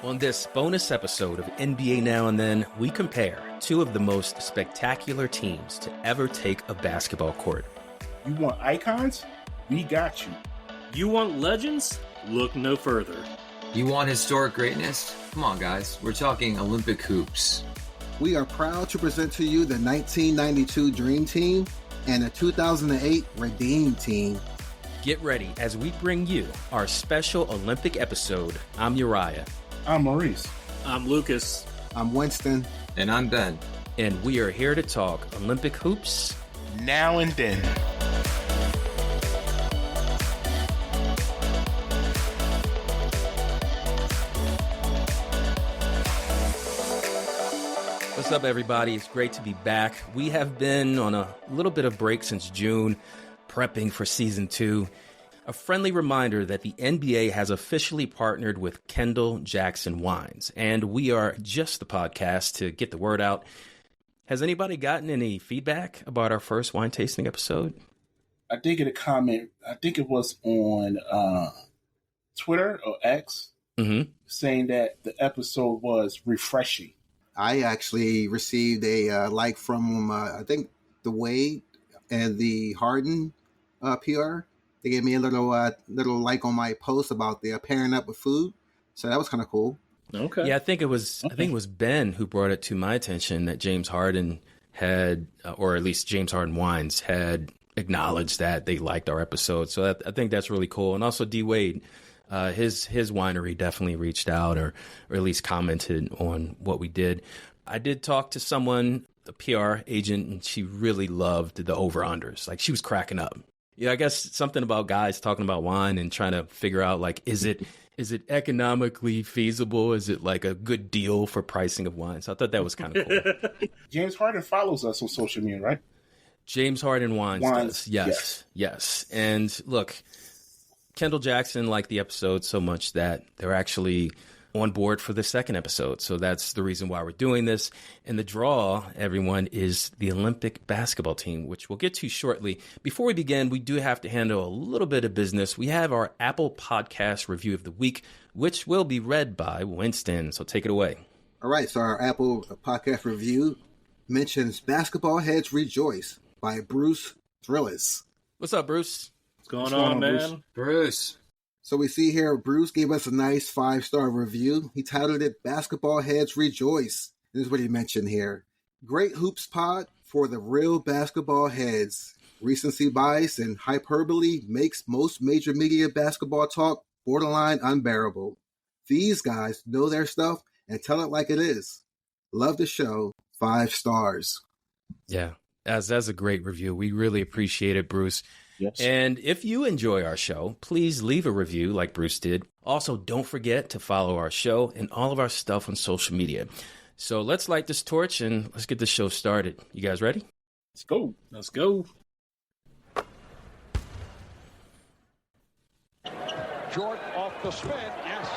On this bonus episode of NBA Now and Then, we compare two of the most spectacular teams to ever take a basketball court. You want icons? We got you. You want legends? Look no further. You want historic greatness? Come on, guys. We're talking Olympic hoops. We are proud to present to you the 1992 Dream Team and the 2008 Redeem Team. Get ready as we bring you our special Olympic episode. I'm Uriah. I'm Maurice. I'm Lucas. I'm Winston. And I'm Ben. And we are here to talk Olympic hoops now and then. What's up, everybody? It's great to be back. We have been on a little bit of break since June, prepping for season 2. A friendly reminder that the NBA has officially partnered with Kendall Jackson Wines, and we are just the podcast to get the word out. Has anybody gotten any feedback about our first wine tasting episode? I did get a comment. I think it was on Twitter or X, saying that the episode was refreshing. I actually received a like from, I think, the Wade and the Harden PR. They gave me a little like on my post about the pairing up with food, so that was kind of cool. Okay. Yeah, I think it was Ben who brought it to my attention that James Harden had, or at least James Harden Wines had acknowledged that they liked our episode. So I think that's really cool. And also D Wade, his winery definitely reached out or at least commented on what we did. I did talk to someone, a PR agent, and she really loved the over-unders. Like, she was cracking up. Yeah, I guess something about guys talking about wine and trying to figure out, like, is it economically feasible? Is it like a good deal for pricing of wine? So I thought that was kind of cool. James Harden follows us on social media, right? James Harden Wines does. Yes. And look, Kendall Jackson liked the episode so much that they're actually on board for the second episode. So that's the reason why we're doing this. And the draw, everyone, is the Olympic basketball team, which we'll get to shortly. Before we begin, we do have to handle a little bit of business. We have our Apple Podcast review of the week, which will be read by Winston. So take it away. All right, so our Apple Podcast review mentions Basketball Heads Rejoice by Bruce Thrillis. What's up, Bruce? What's going on, man? Bruce. So we see here, Bruce gave us a nice 5-star review. He titled it Basketball Heads Rejoice. This is what he mentioned here. Great hoops pod for the real basketball heads. Recency bias and hyperbole makes most major media basketball talk borderline unbearable. These guys know their stuff and tell it like it is. Love the show. 5 stars. Yeah, that's a great review. We really appreciate it, Bruce. Yes. And if you enjoy our show, please leave a review like Bruce did. Also, don't forget to follow our show and all of our stuff on social media. So let's light this torch and let's get the show started. You guys ready? Let's go. Let's go. Jordan off the spin. Yes.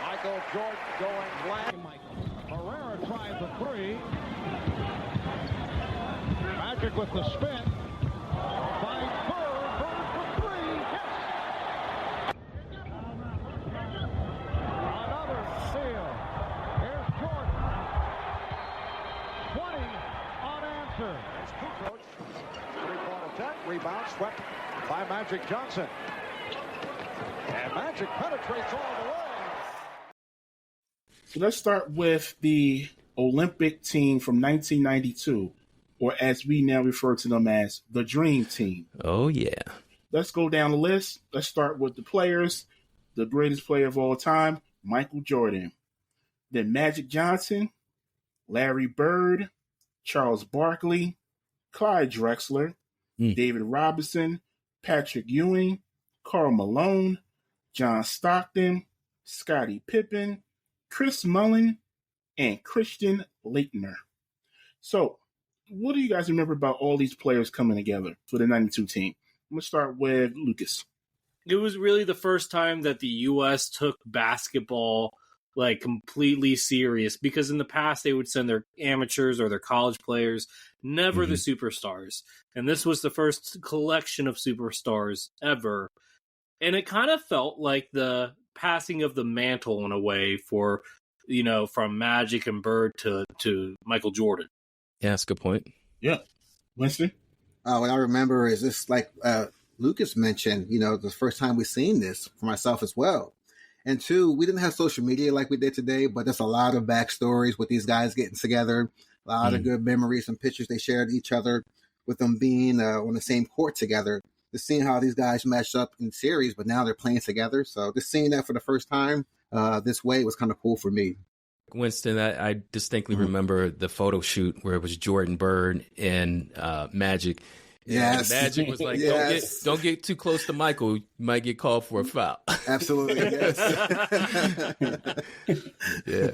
Michael Jordan going blank. Herrera tries the three. Magic with the spin. Finds Bird. Bird for three. Yes. Another steal. Here's Jordan. 20 unanswered. There's Kukoc. Three-point attempt. Rebound swept by Magic Johnson. And Magic penetrates all the way. So let's start with the Olympic team from 1992, or as we now refer to them as the Dream Team. Oh, yeah. Let's go down the list. Let's start with the players. The greatest player of all time, Michael Jordan. Then Magic Johnson, Larry Bird, Charles Barkley, Clyde Drexler, David Robinson, Patrick Ewing, Karl Malone, John Stockton, Scottie Pippen, Chris Mullin, and Christian Laettner. So, what do you guys remember about all these players coming together for the 92 team? I'm going to start with Lucas. It was really the first time that the U.S. took basketball like completely serious, because in the past they would send their amateurs or their college players, never the superstars. And this was the first collection of superstars ever. And it kind of felt like the passing of the mantle in a way for, from Magic and Bird to Michael Jordan. Yeah, that's a good point. Yeah. Winston? What I remember is this, like Lucas mentioned, the first time we seen this for myself as well. And two, we didn't have social media like we did today, but there's a lot of backstories with these guys getting together, a lot of good memories and pictures they shared each other with them being on the same court together. Just seeing how these guys matched up in series, but now they're playing together. So just seeing that for the first time this way was kind of cool for me. Winston, I distinctly remember the photo shoot where it was Jordan, Bird, and Magic. Yes. And Magic was like, don't get too close to Michael. You might get called for a foul. Absolutely, yes. Yeah.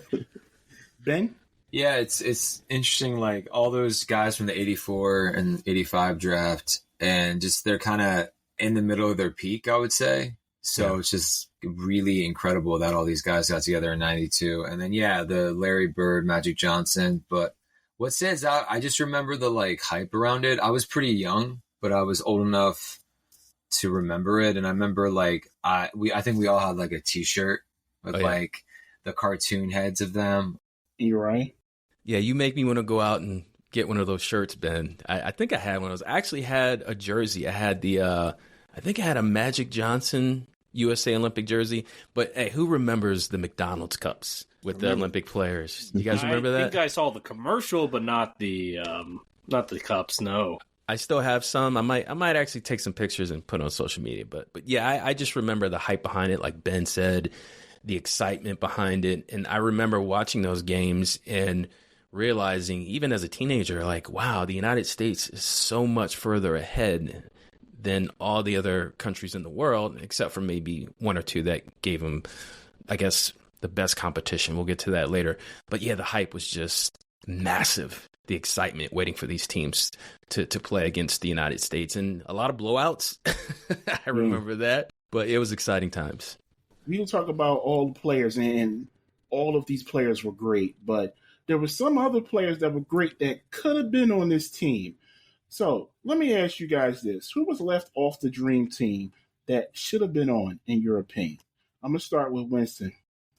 Ben? Yeah, it's interesting, like all those guys from the 84 and 85 draft, and just they're kind of in the middle of their peak, I would say. So it's just really incredible that all these guys got together in 92. And then, the Larry Bird, Magic Johnson. But what stands out, I just remember the hype around it. I was pretty young, but I was old enough to remember it. And I remember I think we all had a t-shirt with the cartoon heads of them. Uriah? Yeah, you make me want to go out and get one of those shirts, Ben. I think I had one of those. I actually had a jersey. I had I think I had a Magic Johnson USA Olympic jersey. But hey, who remembers the McDonald's cups with the Olympic players? You guys remember that? I think I saw the commercial, but not the cups. No. I still have some. I might actually take some pictures and put on social media. But yeah, I just remember the hype behind it, like Ben said, the excitement behind it. And I remember watching those games and realizing, even as a teenager, wow, the United States is so much further ahead than all the other countries in the world, except for maybe one or two that gave them, I guess, the best competition. We'll get to that later. But yeah, the hype was just massive. The excitement waiting for these teams to play against the United States, and a lot of blowouts. I remember that, but it was exciting times. We can talk about all the players, and all of these players were great, but there were some other players that were great that could have been on this team. So let me ask you guys this. Who was left off the dream team that should have been on, in your opinion? I'm going to start with Winston.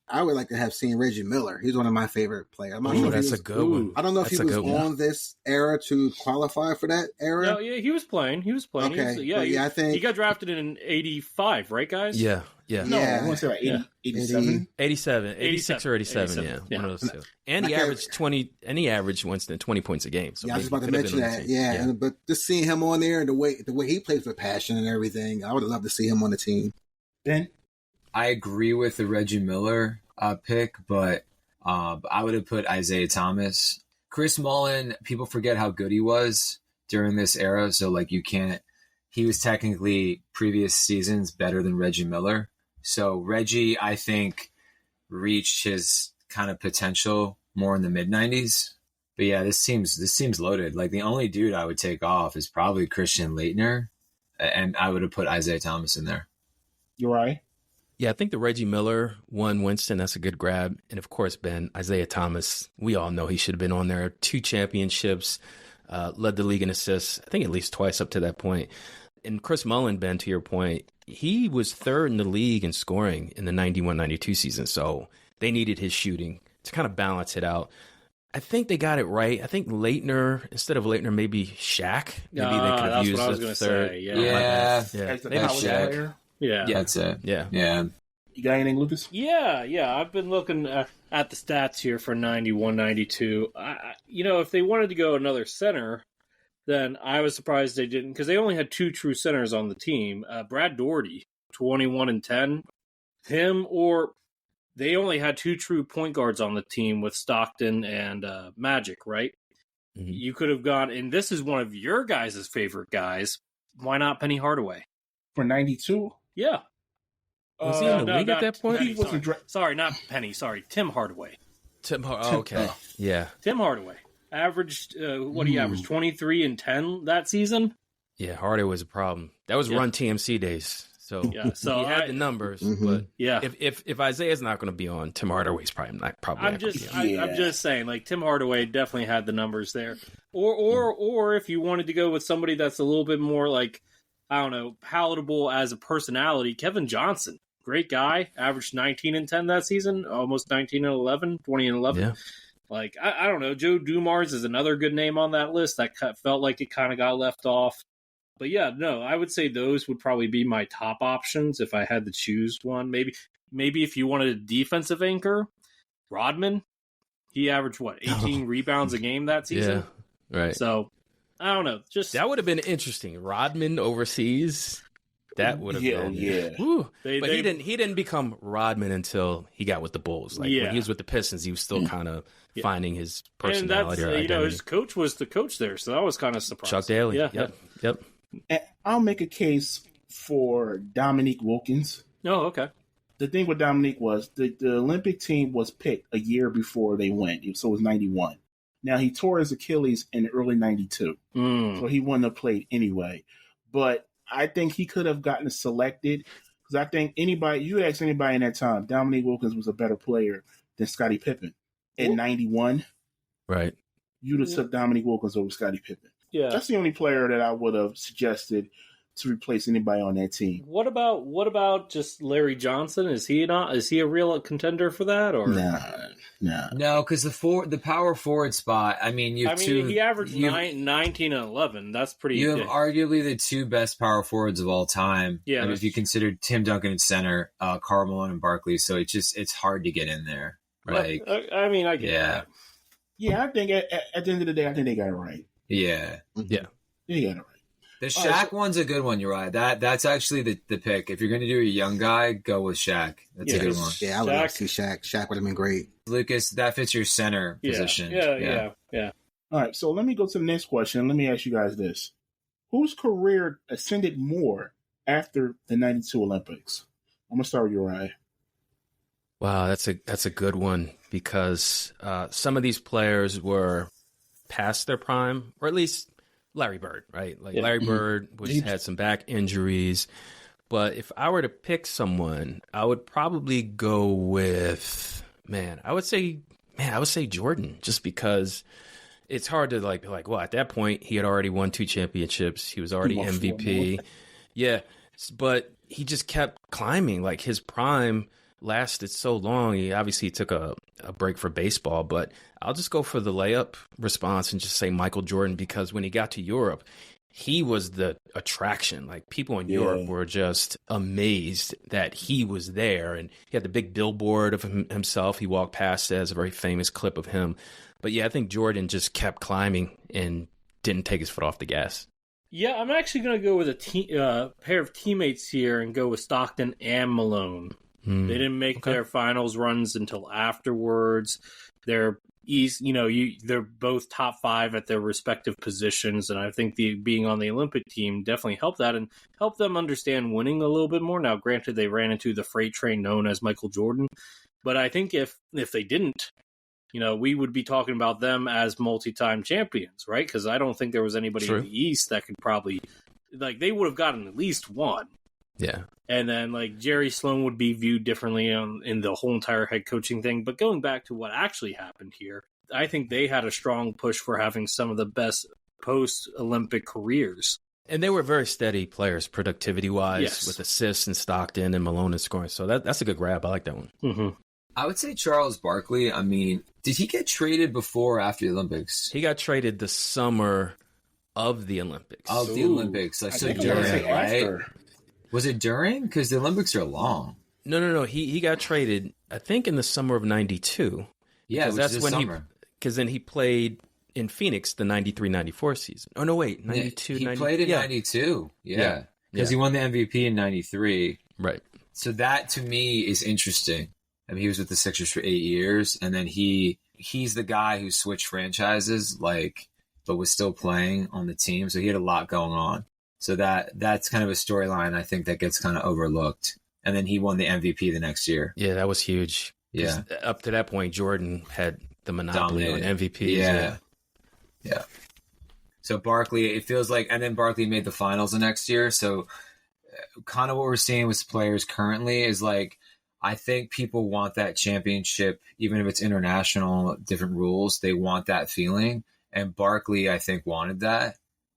I would like to have seen Reggie Miller. He's one of my favorite players. I'm not Ooh, sure that's a good one. I don't know if he was on this era to qualify for that era. No, yeah, he was playing. Okay. I think he got drafted in 85, right, guys? Yeah. No, I want to say 87? 86 or 87, yeah. One of those two. And he averaged Winston 20 points a game. So I was about to mention that. But just seeing him on there and the way he plays with passion and everything, I would have loved to see him on the team. Ben? I agree with the Reggie Miller pick, but I would have put Isaiah Thomas. Chris Mullin, people forget how good he was during this era, so he was technically previous seasons better than Reggie Miller. So Reggie, I think, reached his kind of potential more in the mid-90s. But yeah, this seems loaded. The only dude I would take off is probably Christian Laettner, and I would have put Isaiah Thomas in there. Uriah? Yeah, I think the Reggie Miller one, Winston, that's a good grab. And of course, Ben, Isaiah Thomas, we all know he should have been on there. 2 championships, led the league in assists, I think at least twice up to that point. And Chris Mullin, Ben, to your point, he was 3rd in the league in scoring in the 91-92 season. So they needed his shooting to kind of balance it out. I think they got it right. I think Laettner, instead of Laettner, maybe Shaq. Maybe they could have used what I was the gonna third. say. Yeah. As the Maybe college Shaq. player? Yeah. That's it. Yeah. You got anything, Lucas? Yeah. I've been looking at the stats here for 91, 92. If they wanted to go another center, then I was surprised they didn't, because they only had 2 true centers on the team. Brad Daugherty, 21 and 10. Him, or they only had 2 true point guards on the team with Stockton and Magic, right? Mm-hmm. You could have gone, and this is one of your guys' favorite guys. Why not Penny Hardaway? For 92? Yeah. Was he in the league at that point? Penny, sorry, not Penny. Sorry, Tim Hardaway. Okay. Yeah. Tim Hardaway averaged, what he averaged, 23 and 10 that season? Yeah, Hardaway was a problem. That was Run TMC days. So he had the numbers, but if Isaiah's not going to be on, Tim Hardaway's probably not. I'm just saying, Tim Hardaway definitely had the numbers there. Or if you wanted to go with somebody that's a little bit more palatable as a personality, Kevin Johnson. great guy, averaged 19 and 10 that season, almost 19 and 11, 20 and 11. Yeah. Like, I don't know. Joe Dumars is another good name on that list. That felt like it kind of got left off. But yeah, no, I would say those would probably be my top options if I had to choose one. Maybe if you wanted a defensive anchor, Rodman, he averaged 18 rebounds a game that season. Yeah, right. So I don't know. Just that would have been interesting. Rodman overseas. That would have been. Yeah. Woo. He didn't become Rodman until he got with the Bulls. Like when he was with the Pistons, he was still kind of finding his personality. And that's, his coach was the coach there, so that was kind of surprising. Chuck Daly. Yeah. Yep. And I'll make a case for Dominique Wilkins. Oh, okay. The thing with Dominique was the Olympic team was picked a year before they went, so it was 91. Now, he tore his Achilles in early 92, so he wouldn't have played anyway. But I think he could have gotten selected because I think you ask anybody in that time, Dominique Wilkins was a better player than Scottie Pippen in 91. Right. You'd have took Dominique Wilkins over Scottie Pippen. Yeah. That's the only player that I would have suggested to replace anybody on that team. What about just Larry Johnson? Is he a real contender for that or Nah. No, because the power forward spot. I mean, he averaged 19 and 11. That's pretty. You good. have arguably the two best power forwards of all time. Yeah, I mean, if you consider Tim Duncan at center, Karl Malone and Barkley, so it's hard to get in there. Right. Like, I mean, I get that. Yeah, I think at the end of the day, I think they got it right. Yeah. Yeah. They got it right. The Shaq one's a good one, Uriah. That's actually the pick. If you're going to do a young guy, go with Shaq. That's a good one. Yeah, I would like to see Shaq. Shaq would have been great. Lucas, that fits your center position. Yeah. All right, so let me go to the next question. Let me ask you guys this. Whose career ascended more after the 92 Olympics? I'm going to start with Uriah. Wow, that's a good one because some of these players were past their prime, or at least Larry Bird, right? Like Larry Bird had some back injuries. But if I were to pick someone, I would probably go with, I would say Jordan, just because it's hard to like, well, at that point, he had already won 2 championships. He was already MVP. Yeah, but he just kept climbing. Like his prime lasted so long. He obviously took a break for baseball, but I'll just go for the layup response and just say Michael Jordan, because when he got to Europe, he was the attraction. Like people in Europe were just amazed that he was there, and he had the big billboard of himself. He walked past it as a very famous clip of him. But yeah, I think Jordan just kept climbing and didn't take his foot off the gas. Yeah, I'm actually going to go with a pair of teammates here and go with Stockton and Malone. They didn't make their finals runs until afterwards. They're they're both top 5 at their respective positions, and I think being on the Olympic team definitely helped that and helped them understand winning a little bit more. Now, granted, they ran into the freight train known as Michael Jordan, but I think if they didn't, we would be talking about them as multi-time champions, right? Because I don't think there was anybody in the East that could probably they would have gotten at least one. Yeah. And then Jerry Sloan would be viewed differently in the whole entire head coaching thing. But going back to what actually happened here, I think they had a strong push for having some of the best post-Olympic careers. And they were very steady players, productivity-wise, with assists and Stockton and Malone and scoring. So that's a good grab. I like that one. Mm-hmm. I would say Charles Barkley. I mean, did he get traded before or after the Olympics? He got traded the summer of the Olympics. The Olympics. So during, right? Was it during? Because the Olympics are long. No. He got traded, I think, in the summer of 92. Yeah, that's when summer. Because then he played in Phoenix the 93-94 season. Oh, no, wait. 92, He played in 92. Yeah. Because he won the MVP in 93. Right. So that, to me, is interesting. I mean, he was with the Sixers for 8 years, and then he's the guy who switched franchises, but was still playing on the team. So he had a lot going on. So that's kind of a storyline I think that gets kind of overlooked. And then he won the MVP the next year. Yeah, that was huge. Yeah. Up to that point, Jordan had the monopoly on MVPs. Yeah. So Barkley, it feels like, and then Barkley made the finals the next year. So kind of what we're seeing with players currently is I think people want that championship, even if it's international, different rules, they want that feeling. And Barkley, I think, wanted that.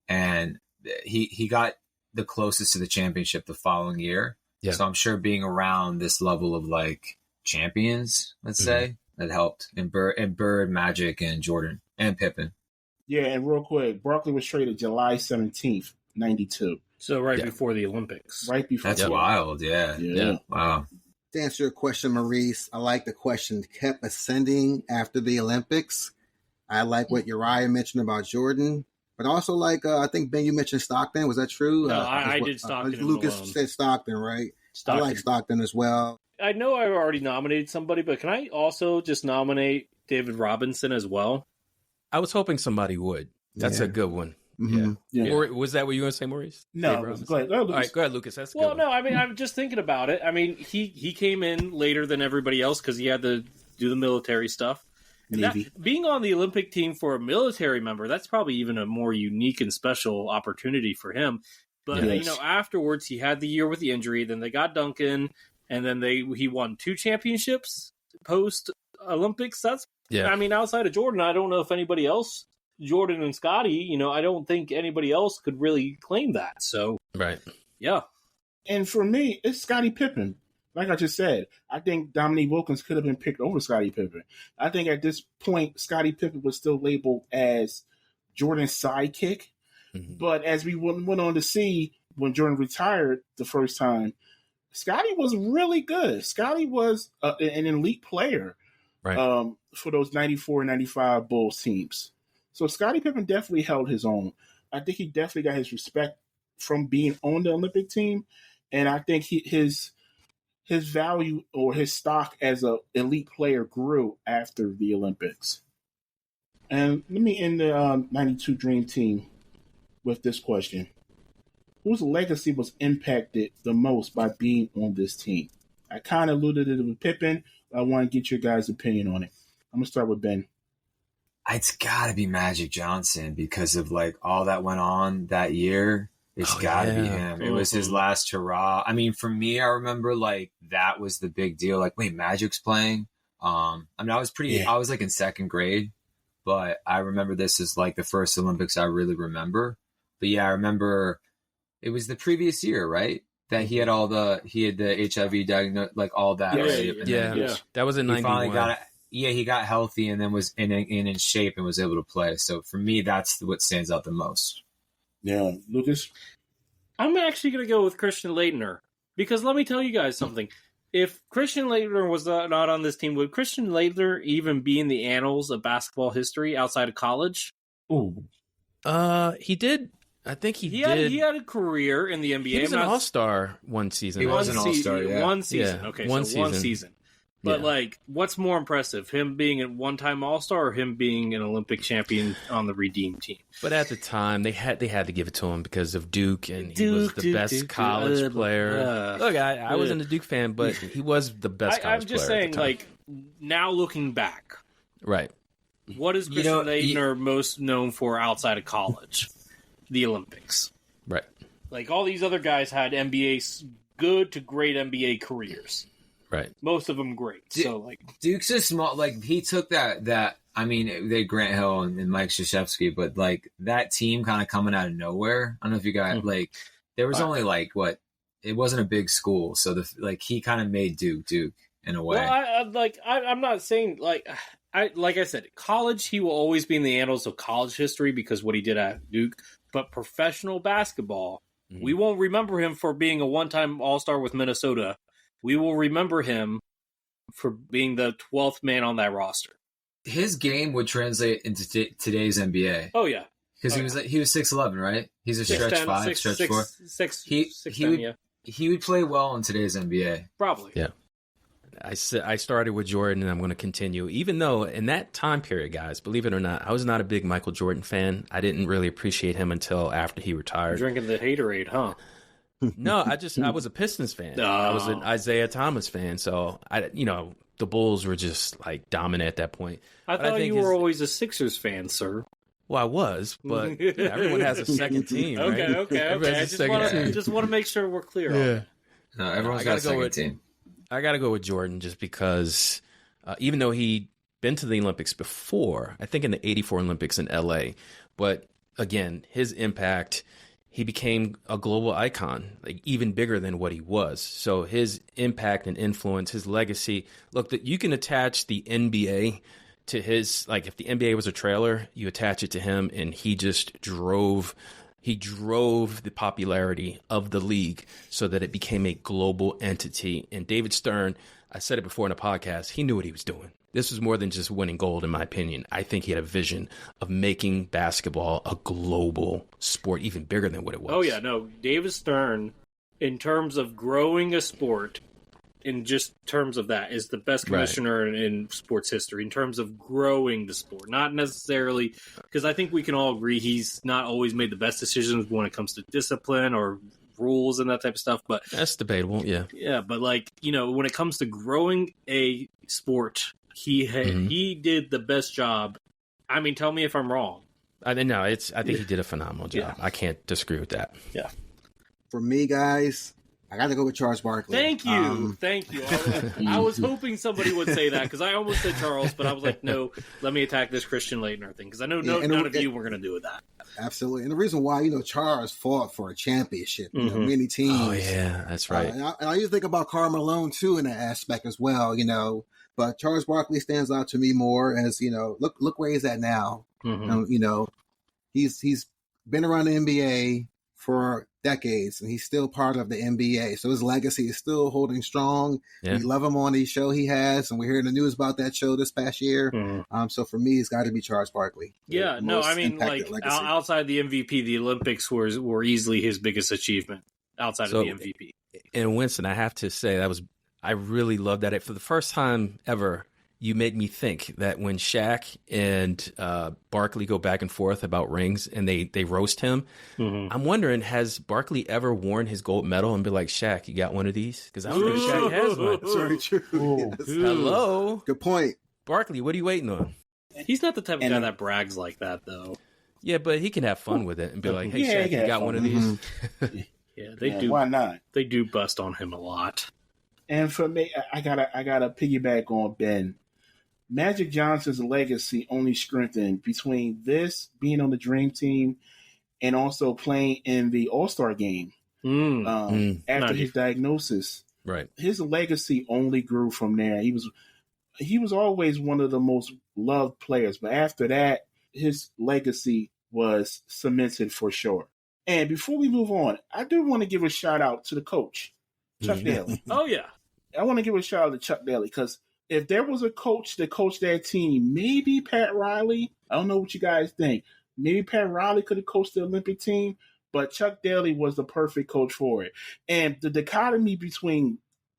And he got the closest to the championship the following year. Yeah. So I'm sure being around this level of like champions, let's say, that helped. And Bird, Magic, and Jordan, and Pippen. Yeah, and real quick, Barkley was traded July 17th, 92. So before the Olympics. Right before. That's wild. Yeah. Wow. To answer your question, Maurice, I like the question kept ascending after the Olympics. I like what Uriah mentioned about Jordan, but also like, I think, Ben, you mentioned Stockton. Was that true? No, I did Stockton. Lucas said Stockton, right? Stockton. I like Stockton as well. I know I already nominated somebody, but can I also just nominate David Robinson as well? I was hoping somebody would. That's a good one. Mm-hmm. Yeah. Or was that what you were going to say, Maurice? No, go ahead. All right, go ahead, Lucas. That's a good one. No, I mean, I'm just thinking about it. I mean, he came in later than everybody else because he had to do the military stuff. And being on the Olympic team for a military member, that's probably even a more unique and special opportunity for him. But, afterwards, he had the year with the injury. Then they got Duncan, and then he won 2 championships post-Olympics. I mean, outside of Jordan, I don't know if anybody else, Jordan and Scotty, I don't think anybody else could really claim that. So, right. Yeah. And for me, it's Scottie Pippen. Like I just said, I think Dominique Wilkins could have been picked over Scottie Pippen. I think at this point, Scottie Pippen was still labeled as Jordan's sidekick. Mm-hmm. But as we went on to see when Jordan retired the first time, Scottie was really good. Scottie was an elite player for those 94 and 95 Bulls teams. So Scottie Pippen definitely held his own. I think he definitely got his respect from being on the Olympic team. And I think his value or his stock as an elite player grew after the Olympics. And let me end the 92 Dream Team with this question. Whose legacy was impacted the most by being on this team? I kind of alluded to it with Pippen, but I want to get your guys' opinion on it. I'm going to start with Ben. It's got to be Magic Johnson because of like all that went on that year. It's got to be him. It was his last hurrah. I mean, for me, I remember like that was the big deal. Like, wait, Magic's playing. I mean, I was like in second grade, but I remember this as like the first Olympics I really remember. But yeah, I remember it was the previous year, right? That he had the HIV diagnosis, like all that. Yeah. That was in 91. He got healthy and then was in shape and was able to play. So for me, that's what stands out the most. Yeah, Lucas? I'm actually going to go with Christian Laettner because let me tell you guys something. If Christian Laettner was not on this team, would Christian Laettner even be in the annals of basketball history outside of college? Ooh. He did. I think he did. He had a career in the NBA. He was an all-star one season. He was an all-star, One season. Yeah. Okay, one season. But, like, what's more impressive, him being a one-time All-Star or him being an Olympic champion on the Redeem team? But at the time, they had to give it to him because of Duke, and he was the best college player. Look, I wasn't a Duke fan, but he was the best college player. I'm just saying, like, now looking back. Right. What is Christian Laettner most known for outside of college? The Olympics. Right. Like, all these other guys had good to great NBA careers. Right. Most of them great. So like Duke's a small, like he took that I mean, they had Grant Hill and Mike Krzyzewski, but like that team kind of coming out of nowhere. I don't know if you got like there was only like it wasn't a big school, so he kind of made Duke in a way. Well, I'm not saying like I said, college he will always be in the annals of college history because what he did at Duke, but professional basketball, we won't remember him for being a one-time All-Star with Minnesota. We will remember him for being the 12th man on that roster. His game would translate into today's NBA. Oh yeah, because he was 6'11", right? He's a stretch 5, stretch 4. He would play well in today's NBA. Probably. Yeah. I started with Jordan, and I'm going to continue. Even though in that time period, guys, believe it or not, I was not a big Michael Jordan fan. I didn't really appreciate him until after he retired. Drinking the haterade, huh? No, I was a Pistons fan. I was an Isaiah Thomas fan. So the Bulls were just like dominant at that point. I thought you were always a Sixers fan, sir. Well, I was, but everyone has a second team. Right? Okay. I just want to make sure we're clear. Yeah. No, everyone's got a second team. I got to go with Jordan just because even though he'd been to the Olympics before, I think in the '84 Olympics in LA, but again, his impact. he became a global icon, like even bigger than what he was. So his impact and influence, his legacy, look, that you can attach the NBA to his, like if the NBA was a trailer, you attach it to him, and he just drove the popularity of the league so that it became a global entity. And David Stern, I said it before in a podcast, he knew what he was doing. This was more than just winning gold, in my opinion. I think he had a vision of making basketball a global sport, even bigger than what it was. Oh, yeah, no. David Stern, in terms of growing a sport, in just terms of that, is the best commissioner in sports history, in terms of growing the sport. Not necessarily, because I think we can all agree he's not always made the best decisions when it comes to discipline or rules and that type of stuff. But that's debatable, yeah. Yeah, but like, you know, when it comes to growing a sport, he did the best job. I mean, tell me if I'm wrong. I think he did a phenomenal job. Yeah. I can't disagree with that. Yeah. For me, guys, I got to go with Charles Barkley. Thank you. Thank you. I was hoping somebody would say that, because I almost said Charles, but I was like, no, let me attack this Christian Laettner thing, because I know none of you were going to do that. Absolutely. And the reason why, you know, Charles fought for a championship, you know, many teams. Oh, yeah, that's right. And I used to think about Karl Malone, too, in that aspect as well, you know. But Charles Barkley stands out to me more as, you know, look where he's at now. You know, he's been around the NBA for decades, and he's still part of the NBA. So his legacy is still holding strong. Yeah. We love him on the show he has, and we're hearing the news about that show this past year. So for me, it's got to be Charles Barkley. Yeah, no, I mean, like outside the MVP, the Olympics were easily his biggest achievement outside of the MVP. And Winston, I have to say, I really love that. For the first time ever, you made me think that when Shaq and Barkley go back and forth about rings and they roast him, I'm wondering, has Barkley ever worn his gold medal and be like, Shaq, you got one of these? Because I don't think Shaq has one. That's very true. Yes. Hello? Good point. Barkley, what are you waiting on? He's not the type of guy that brags like that, though. Yeah, but he can have fun with it and be like, hey, Shaq, you got one of these? Yeah, they do. Why not? They do bust on him a lot. And for me, I gotta piggyback on Ben. Magic Johnson's legacy only strengthened between this being on the Dream Team and also playing in the All-Star game after his diagnosis. Right, his legacy only grew from there. He was always one of the most loved players, but after that, his legacy was cemented for sure. And before we move on, I do want to give a shout out to the coach, Chuck Daly. Oh yeah, I want to give a shout out to Chuck Daly, because if there was a coach that coached that team, maybe Pat Riley. I don't know what you guys think. Maybe Pat Riley could have coached the Olympic team, but Chuck Daly was the perfect coach for it. And the dichotomy between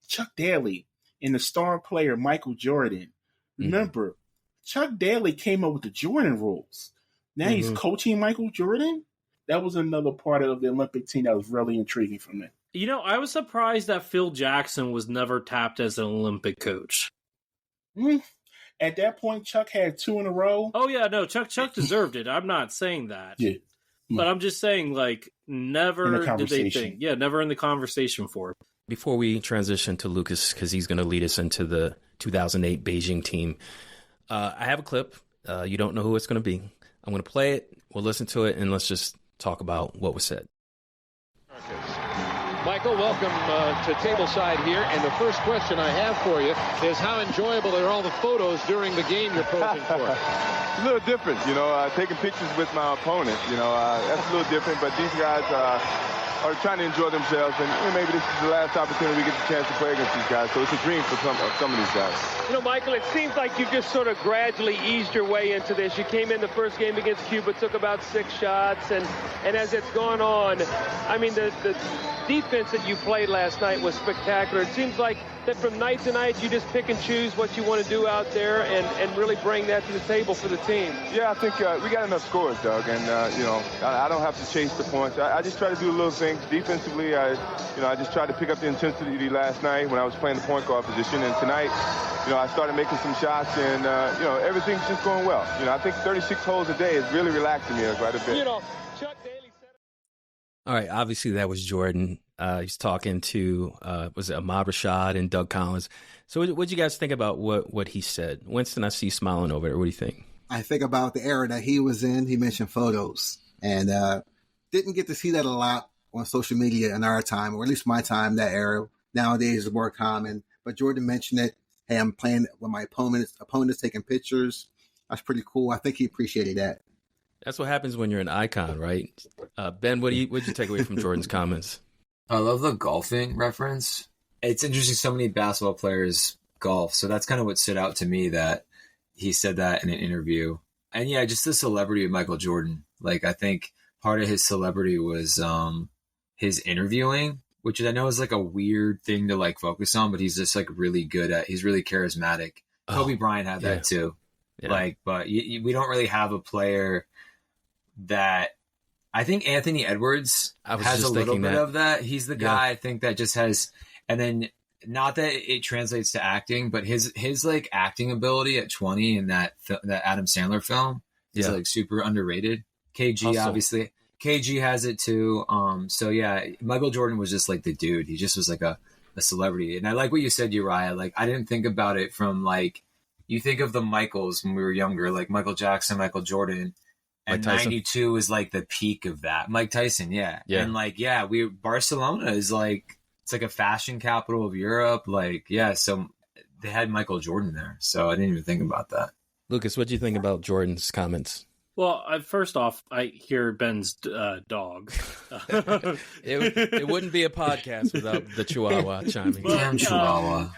Chuck Daly and the star player Michael Jordan. Remember, Chuck Daly came up with the Jordan rules. Now he's coaching Michael Jordan. That was another part of the Olympic team that was really intriguing for me. You know, I was surprised that Phil Jackson was never tapped as an Olympic coach. At that point, Chuck had 2 in a row. Oh, yeah, no, Chuck deserved it. I'm not saying that. Yeah. But I'm just saying, like, never did they think. Yeah, never in the conversation for it. Before we transition to Lucas, because he's going to lead us into the 2008 Beijing team, I have a clip. You don't know who it's going to be. I'm going to play it. We'll listen to it, and let's just talk about what was said. Michael, welcome to Tableside here. And the first question I have for you is, how enjoyable are all the photos during the game you're posing for? It's a little different, you know, taking pictures with my opponent, you know, that's a little different. But these guys are trying to enjoy themselves, and maybe this is the last opportunity we get the chance to play against these guys. So it's a dream for some of these guys. You know, Michael, it seems like you just sort of gradually eased your way into this. You came in the first game against Cuba, took about 6 shots, and as it's gone on, I mean, the defense that you played last night was spectacular. It seems like that from night to night, you just pick and choose what you want to do out there and really bring that to the table for the team. Yeah, I think we got enough scores, Doug, and, you know, I don't have to chase the points. I just try to do little things. Defensively, I just tried to pick up the intensity last night when I was playing the point guard position, and tonight, you know, I started making some shots, and, you know, everything's just going well. You know, I think 36 holes a day is really relaxing me quite a bit. You know, Chuck Daly said it. All right, obviously that was Jordan. He's talking to, was it Ahmad Rashad and Doug Collins. So what did you guys think about what he said? Winston, I see you smiling over there. What do you think? I think about the era that he was in. He mentioned photos. And didn't get to see that a lot on social media in our time, or at least my time, that era. Nowadays is more common. But Jordan mentioned it. Hey, I'm playing with my opponents taking pictures. That's pretty cool. I think he appreciated that. That's what happens when you're an icon, right? Ben, what'd you take away from Jordan's comments? I love the golfing reference. It's interesting so many basketball players golf. So that's kind of what stood out to me, that he said that in an interview. And yeah, just the celebrity of Michael Jordan. Like, I think part of his celebrity was his interviewing, which I know is like a weird thing to like focus on, but he's just like really good at, he's really charismatic. Kobe Bryant had that too. Yeah. Like, but we don't really have a player that, I think Anthony Edwards has a little bit of that. He's the guy I think that just has, and then not that it translates to acting, but his like acting ability at 20 in that Adam Sandler film is like super underrated. KG also. Obviously. KG has it too. So yeah, Michael Jordan was just like the dude. He just was like a celebrity. And I like what you said, Uriah. Like, I didn't think about it from like, you think of the Michaels when we were younger, like Michael Jackson, Michael Jordan, and 92 is like the peak of that. Mike Tyson, yeah. And like, Barcelona is like, it's like a fashion capital of Europe. Like, yeah, so they had Michael Jordan there. So I didn't even think about that. Lucas, what do you think about Jordan's comments? Well, first off, I hear Ben's dog. It wouldn't be a podcast without the Chihuahua chiming in. Damn Chihuahua.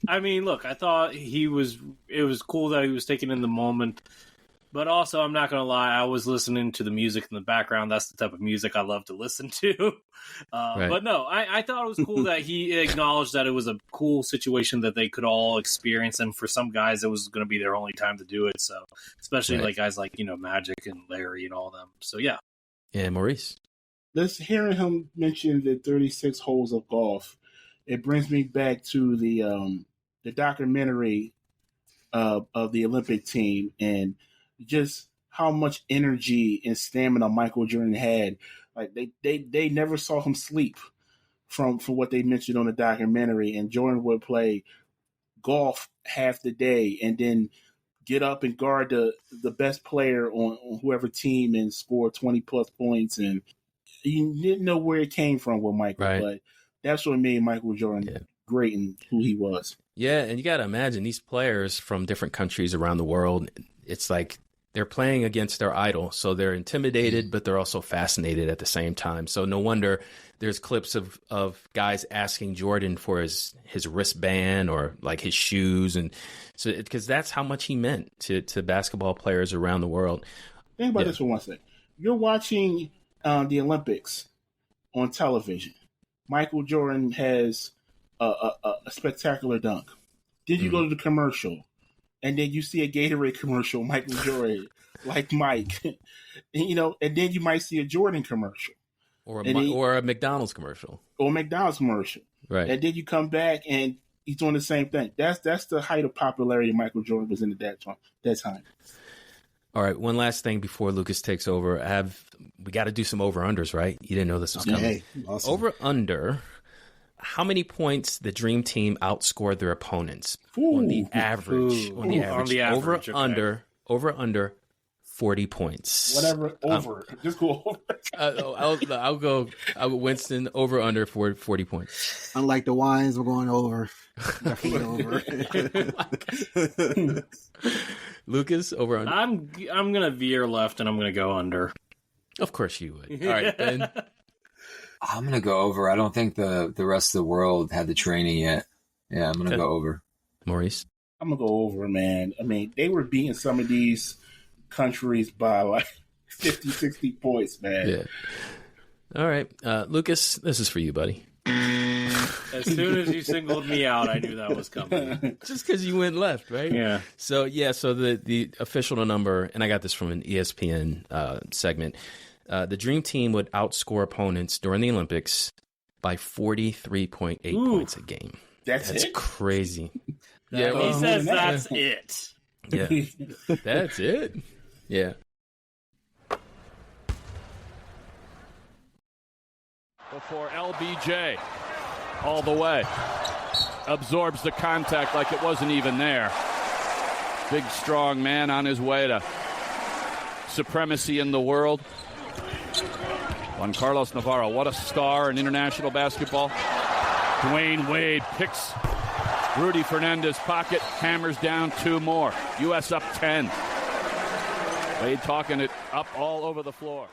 I mean, look, I thought it was cool that he was taking in the moment. But also, I'm not going to lie, I was listening to the music in the background. That's the type of music I love to listen to. Right. But no, I thought it was cool that he acknowledged that it was a cool situation that they could all experience. And for some guys, it was going to be their only time to do it. So, especially like guys like, Magic and Larry and all them. So, yeah. Yeah, Maurice. Hearing him mention the 36 holes of golf, it brings me back to the documentary of the Olympic team and just how much energy and stamina Michael Jordan had. Like they never saw him sleep from what they mentioned on the documentary. And Jordan would play golf half the day and then get up and guard the best player on whoever team and score 20 plus points. And you didn't know where it came from with Michael, but that's what made Michael Jordan great and who he was. Yeah, and you got to imagine these players from different countries around the world. It's like they're playing against their idol, so they're intimidated, but they're also fascinated at the same time. So no wonder there's clips of guys asking Jordan for his wristband or like his shoes, and so because that's how much he meant to basketball players around the world. Think about this for one second. You're watching the Olympics on television. Michael Jordan has a spectacular dunk. Then you go to the commercial. And then you see a Gatorade commercial, Michael Jordan, like Mike, and then you might see a Jordan commercial, or a McDonald's commercial, right? And then you come back and he's doing the same thing. That's the height of popularity Michael Jordan was in at that time. All right, one last thing before Lucas takes over. We got to do some over unders, right? You didn't know this was coming. Hey, awesome. Over under. How many points the Dream Team outscored their opponents on the average? On the average, over under 40 points. Whatever, over. Just go over. I'll go Winston over under 40 points. Unlike the wines, we're going over. Definitely over. Lucas, over under. I'm gonna veer left and I'm gonna go under. Of course you would. All right, Ben. I'm going to go over. I don't think the rest of the world had the training yet. Yeah, I'm going to go over. Maurice? I'm going to go over, man. I mean, they were beating some of these countries by like 50, 60 points, man. Yeah. All right. Lucas, this is for you, buddy. As soon as you singled me out, I knew that was coming. Just because you went left, right? Yeah. So the official number, and I got this from an ESPN segment, the Dream Team would outscore opponents during the Olympics by 43.8 points a game. That's crazy. Yeah, he says that's it. Yeah, that's it. Yeah. Before LBJ, all the way, absorbs the contact like it wasn't even there. Big, strong man on his way to supremacy in the world. Juan Carlos Navarro, what a star in international basketball. Dwyane Wade picks Rudy Fernandez's pocket, hammers down 2 more. U.S. up 10. Wade talking it up all over the floor.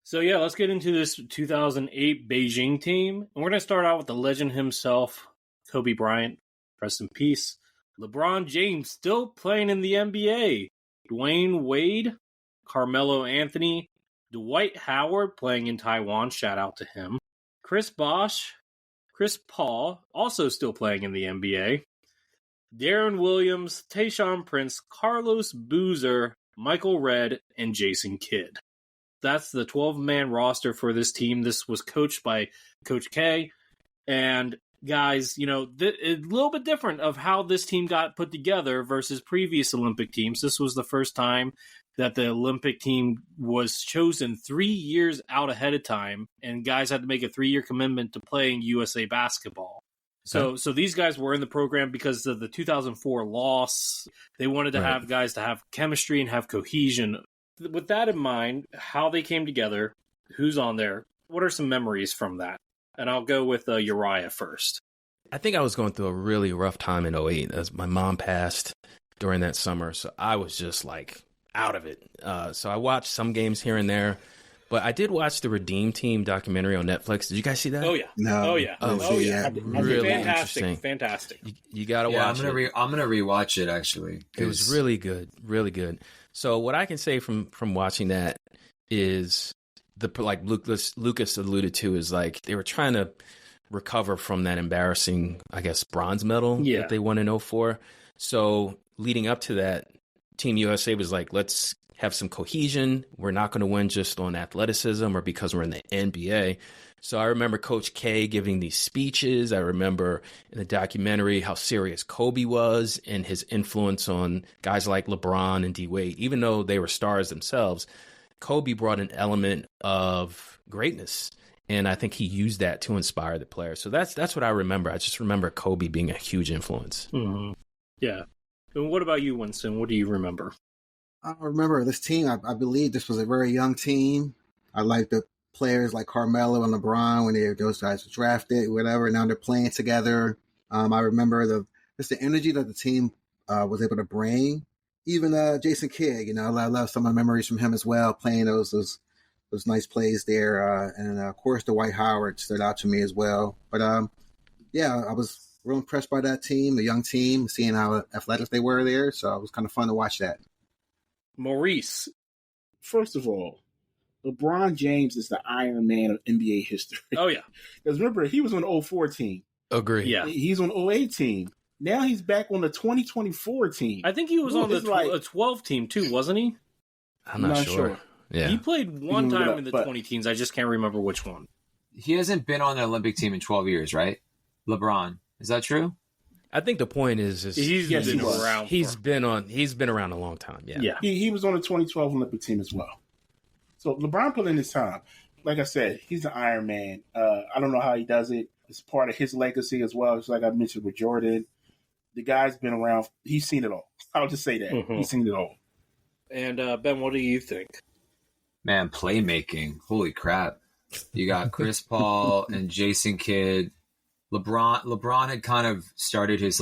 So, yeah, let's get into this 2008 Beijing team. And we're going to start out with the legend himself, Kobe Bryant. Rest in peace. LeBron James still playing in the NBA. Dwyane Wade, Carmelo Anthony, Dwight Howard playing in Taiwan. Shout out to him. Chris Bosh, Chris Paul, also still playing in the NBA. Darren Williams, Tayshaun Prince, Carlos Boozer, Michael Redd, and Jason Kidd. That's the 12-man roster for this team. This was coached by Coach K. And guys, a little bit different of how this team got put together versus previous Olympic teams. This was the first time that the Olympic team was chosen 3 years out ahead of time, and guys had to make a 3-year commitment to playing USA basketball. So these guys were in the program because of the 2004 loss. They wanted to have guys to have chemistry and have cohesion. With that in mind, how they came together, who's on there, what are some memories from that? And I'll go with Uriah first. I think I was going through a really rough time in 08 as my mom passed during that summer. So I was just like out of it. So I watched some games here and there, but I did watch the Redeem Team documentary on Netflix. Did you guys see that? Oh, yeah. No. Oh, yeah. Really fantastic. Fantastic. You got to watch it. I'm gonna rewatch it, actually. It was really good. Really good. So what I can say from watching that is like Lucas alluded to is like they were trying to recover from that embarrassing, I guess, bronze medal that they won in 04. So leading up to that, Team USA was like, let's have some cohesion. We're not going to win just on athleticism or because we're in the NBA. So I remember Coach K giving these speeches. I remember in the documentary how serious Kobe was and his influence on guys like LeBron and D Wade. Even though they were stars themselves, Kobe brought an element of greatness. And I think he used that to inspire the players. So that's what I remember. I just remember Kobe being a huge influence. Mm-hmm. Yeah. And what about you, Winston? What do you remember? I remember this team. I believe this was a very young team. I like the players like Carmelo and LeBron when those guys were drafted, whatever. Now they're playing together. I remember the energy that the team was able to bring. Even Jason Kidd, I love some of the memories from him as well, playing those nice plays there. And of course, Dwight Howard stood out to me as well. But I was real impressed by that team, the young team, seeing how athletic they were there. So it was kind of fun to watch that. Maurice. First of all, LeBron James is the Iron Man of NBA history. Oh, yeah. Because remember, he was on the 04 team. Agree. Yeah. He's on the 08 team. Now he's back on the 2024 team. I think he was on the 12 team, too, wasn't he? I'm not sure. Yeah. He played one time in the 20 teams. I just can't remember which one. He hasn't been on the Olympic team in 12 years, right? LeBron. Is that true? I think the point is he's been around. He's been around a long time. Yeah. He was on the 2012 Olympic team as well. So LeBron put in his time. Like I said, he's the Iron Man. I don't know how he does it. It's part of his legacy as well. It's like I mentioned with Jordan. The guy's been around. He's seen it all. I'll just say that. Mm-hmm. He's seen it all. And Ben, what do you think? Man, playmaking. Holy crap. You got Chris Paul and Jason Kidd. LeBron had kind of started his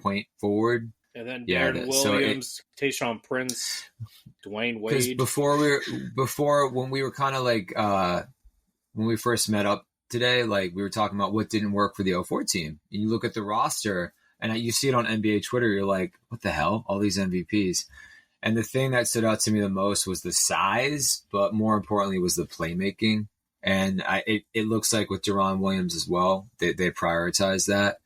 point forward. And then Darren Williams, Tayshaun Prince, Dwyane Wade. When we were kind of like when we first met up today, like we were talking about what didn't work for the 04 team. And you look at the roster and you see it on NBA Twitter, you're like, what the hell? All these MVPs. And the thing that stood out to me the most was the size, but more importantly was the playmaking. And it looks like with Deron Williams as well, they prioritized that,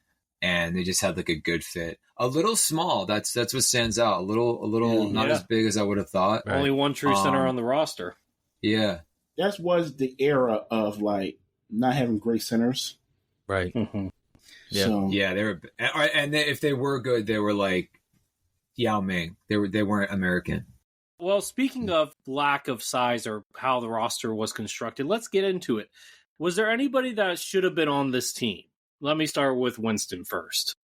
and they just had like a good fit. A little small, that's what stands out. A little not as big as I would have thought. Only one true center on the roster. Yeah, that was the era of like not having great centers, right? Mm-hmm. Yeah, so, they were, and if they were good, they were like Yao Ming. They weren't American. Well, speaking of lack of size or how the roster was constructed, let's get into it. Was there anybody that should have been on this team? Let me start with Winston first.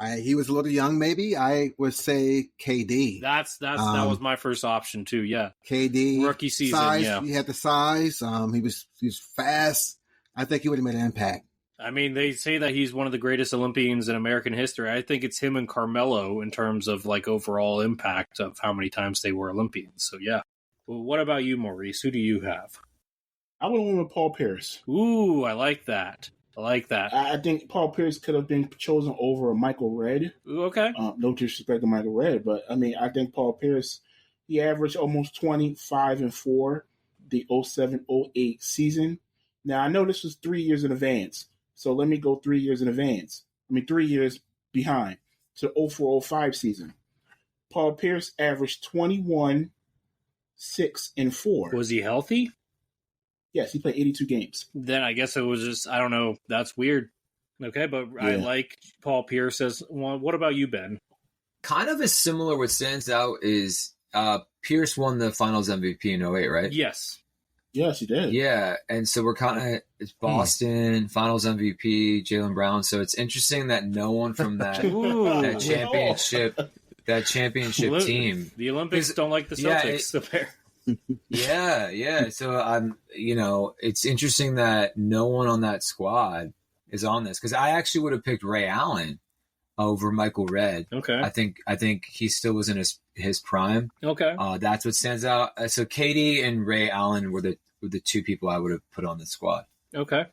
He was a little young, maybe. I would say KD. That was my first option too. Yeah, KD rookie season. Size, Yeah, he had the size. He was fast. I think he would have made an impact. I mean, they say that he's one of the greatest Olympians in American history. I think it's him and Carmelo in terms of like overall impact of how many times they were Olympians. So yeah. Well, what about you, Maurice? Who do you have? I went with Paul Pierce. Ooh, I like that. I think Paul Pierce could have been chosen over Michael Redd. Ooh, okay. No disrespect to Michael Redd, but I mean, I think Paul Pierce, he averaged almost 25 and 4 the 07-08 season. Now, I know this was 3 years in advance, so let me go 3 years in advance. 3 years behind to 04-05 season. Paul Pierce averaged 21, 6, and 4. Was he healthy? Yes, he played 82 games. Then I guess it was just, I don't know. That's weird. Okay, but yeah. I like Paul Pierce as one. What about you, Ben? Kind of a similar. What stands out is Pierce won the Finals MVP in 08, right? Yes. Yes, he did. Yeah, and so we're kind of it's Boston Finals MVP, Jaylen Brown. So it's interesting that no one from that championship team. The Olympics don't like the Celtics. Yeah. So it's interesting that no one on that squad is on this because I actually would have picked Ray Allen over Michael Redd. Okay. I think he still was in his prime. Okay. That's what stands out. So KD and Ray Allen were the two people I would have put on the squad. Okay.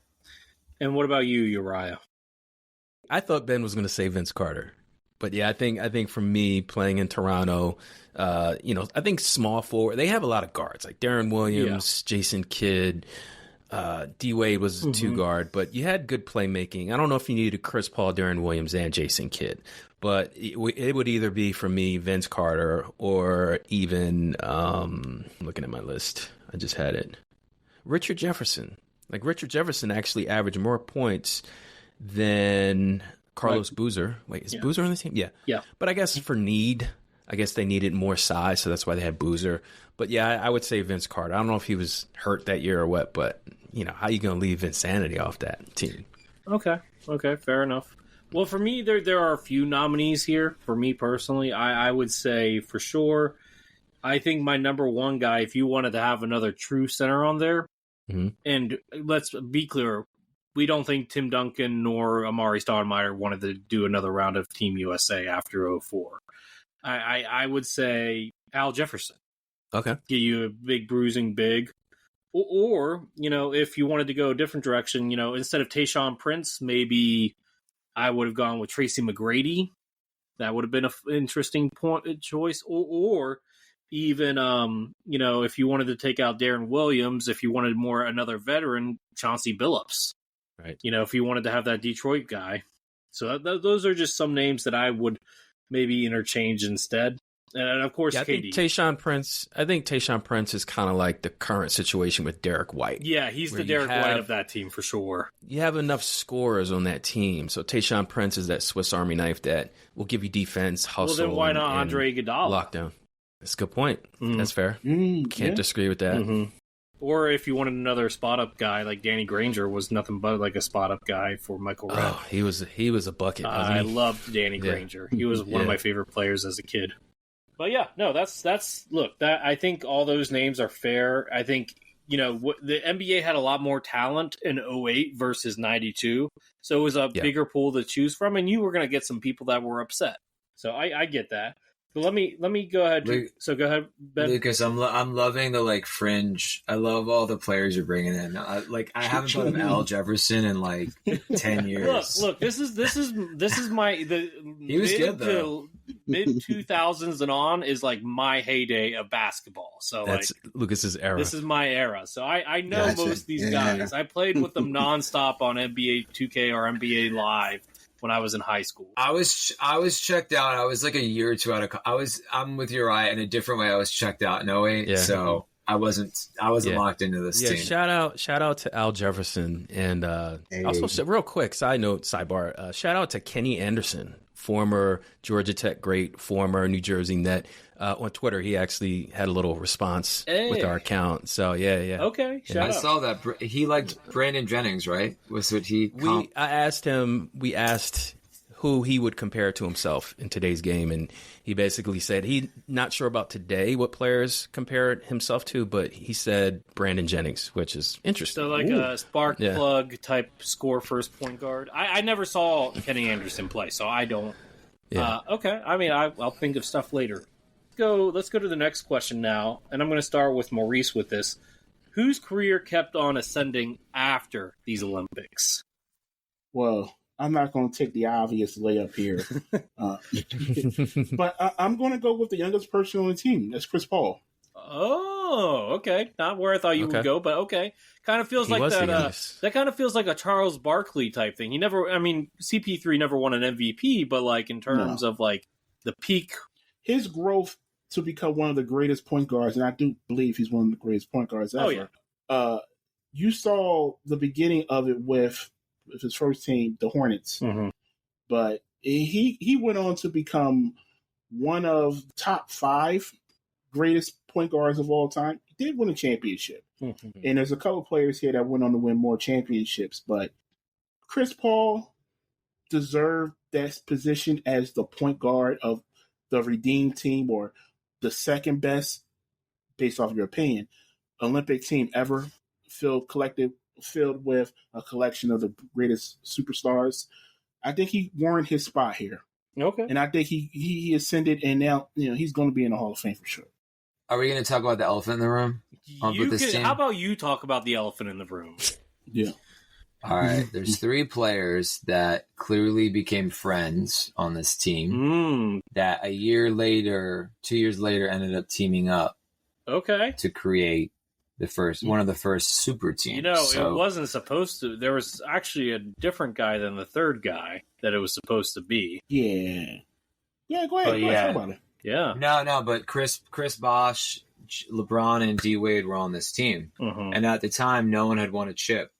And what about you, Uriah? I thought Ben was going to say Vince Carter. But yeah, I think for me playing in Toronto, I think small forward, they have a lot of guards like Darren Williams, Jason Kidd, D Wade was a 2-guard, but you had good playmaking. I don't know if you needed Chris Paul, Darren Williams, and Jason Kidd, but it would either be for me Vince Carter or even I'm looking at my list. I just had it. Richard Jefferson. Like Richard Jefferson actually averaged more points than Carlos Boozer. Wait, is Boozer on the team? Yeah. Yeah. But I guess for need, I guess they needed more size, so that's why they had Boozer. But yeah, I would say Vince Carter. I don't know if he was hurt that year or what, but how you going to leave Insanity off that team? Okay, fair enough. Well, for me, there are a few nominees here. For me personally, I would say for sure, I think my number one guy, if you wanted to have another true center on there, and let's be clear, we don't think Tim Duncan nor Amari Stoudemire wanted to do another round of Team USA after 04. I would say Al Jefferson. Okay. Get you a big bruising big. Or, if you wanted to go a different direction, instead of Tayshaun Prince, maybe I would have gone with Tracy McGrady. That would have been an interesting choice. Or even, if you wanted to take out Darren Williams, if you wanted another veteran, Chauncey Billups. Right. If you wanted to have that Detroit guy. So those are just some names that I would maybe interchange instead. And of course, I think Tayshaun Prince is kind of like the current situation with Derek White. Yeah, he's the Derek White of that team for sure. You have enough scorers on that team. So Tayshaun Prince is that Swiss Army knife that will give you defense, hustle. Well, then why not Andre Iguodala? Lockdown. That's a good point. That's fair. Can't disagree with that. Or if you wanted another spot-up guy, like Danny Granger was nothing but like a spot-up guy for Michael Redd. Oh, he was a bucket, wasn't he? I loved Danny Granger. He was one of my favorite players as a kid. But yeah, no, I think all those names are fair. I think, the NBA had a lot more talent in 08 versus 92. So it was a bigger pool to choose from, and you were going to get some people that were upset. So I get that. But let me go ahead. Go ahead, Ben. Lucas, I'm loving the fringe. I love all the players you're bringing in. I haven't thought of Al Jefferson in 10 years. Look. This is my he was good though. Mid 2000s and on is my heyday of basketball. So that's Lucas's era. This is my era. So I know most of these guys. I played with them nonstop on NBA 2K or NBA Live when I was in high school. I was checked out. I was a year or two out of. I'm with Uriah in a different way. I was checked out in 08, so I wasn't locked into this team. Shout out to Al Jefferson and also real quick sidebar. Shout out to Kenny Anderson, former Georgia Tech great, former New Jersey Net. On Twitter, he actually had a little response with our account. So yeah. Okay, I saw that he liked Brandon Jennings, right? Was what he? We asked who he would compare to himself in today's game. And he basically said he's not sure about today what players compare himself to, but he said Brandon Jennings, which is interesting. So like a spark plug type score first point guard. I never saw Kenny Anderson play, so I don't. Yeah. Okay. I mean, I'll think of stuff later. Let's go to the next question now, and I'm going to start with Maurice with this. Whose career kept on ascending after these Olympics? Well, I'm not going to take the obvious layup here. But I'm going to go with the youngest person on the team. That's Chris Paul. Oh, okay. Not where I thought you would go, but okay. Kind of feels like that. That kind of feels like a Charles Barkley type thing. CP3 never won an MVP, but like in terms of like the peak. His growth to become one of the greatest point guards, and I do believe he's one of the greatest point guards ever. Oh, yeah. You saw the beginning of it with his first team, the Hornets. Mm-hmm. But he went on to become one of the top 5 greatest point guards of all time. He did win a championship. Mm-hmm. And there's a couple players here that went on to win more championships. But Chris Paul deserved that position as the point guard of the redeemed team, or the second best, based off your opinion, Olympic team ever filled with a collection of the greatest superstars. I think he warranted his spot here. Okay. And I think he ascended, and now he's going to be in the Hall of Fame for sure. Are we going to talk about the elephant in the room? How about you talk about the elephant in the room? Yeah. All right. There's 3 players that clearly became friends on this team that a year later, 2 years later, ended up teaming up. Okay. To create one of the first super teams. It wasn't supposed to. There was actually a different guy than the third guy that it was supposed to be. Yeah. Yeah, go ahead. Talk about it. Yeah. No, but Chris Bosh, LeBron, and D Wade were on this team. Mm-hmm. And at the time, no one had won a chip.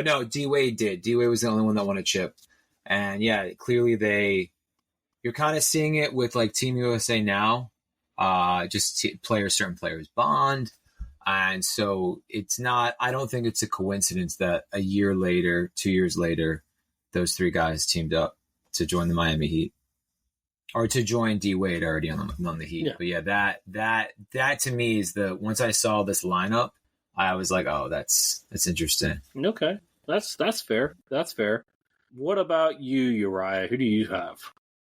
No, D Wade did. D Wade was the only one that won a chip. And yeah, clearly you're kind of seeing it with like Team USA now. Certain players bond. And so I don't think it's a coincidence that a year later, 2 years later, those 3 guys teamed up to join the Miami Heat. Or to join D Wade already on the Heat. Yeah. But yeah, that to me is once I saw this lineup, I was like, oh, that's interesting. Okay. That's fair. That's fair. What about you, Uriah? Who do you have?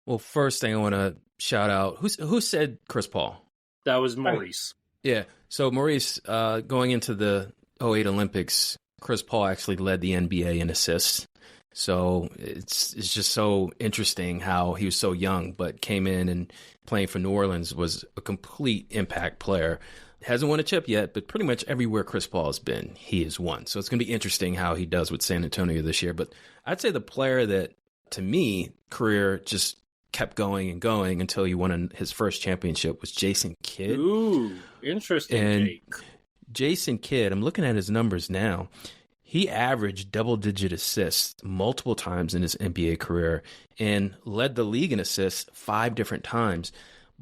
Well, first thing I want to shout out, who said Chris Paul? That was Maurice. Yeah. So Maurice, going into the 2008 Olympics, Chris Paul actually led the NBA in assists. So it's just so interesting how he was so young, but came in and playing for New Orleans, was a complete impact player. Hasn't won a chip yet, but pretty much everywhere Chris Paul has been, he has won. So it's going to be interesting how he does with San Antonio this year. But I'd say the player that, to me, career just kept going and going until he won his first championship was Jason Kidd. Ooh, interesting. And Jason Kidd, I'm looking at his numbers now. He averaged double-digit assists multiple times in his NBA career and led the league in assists 5 different times.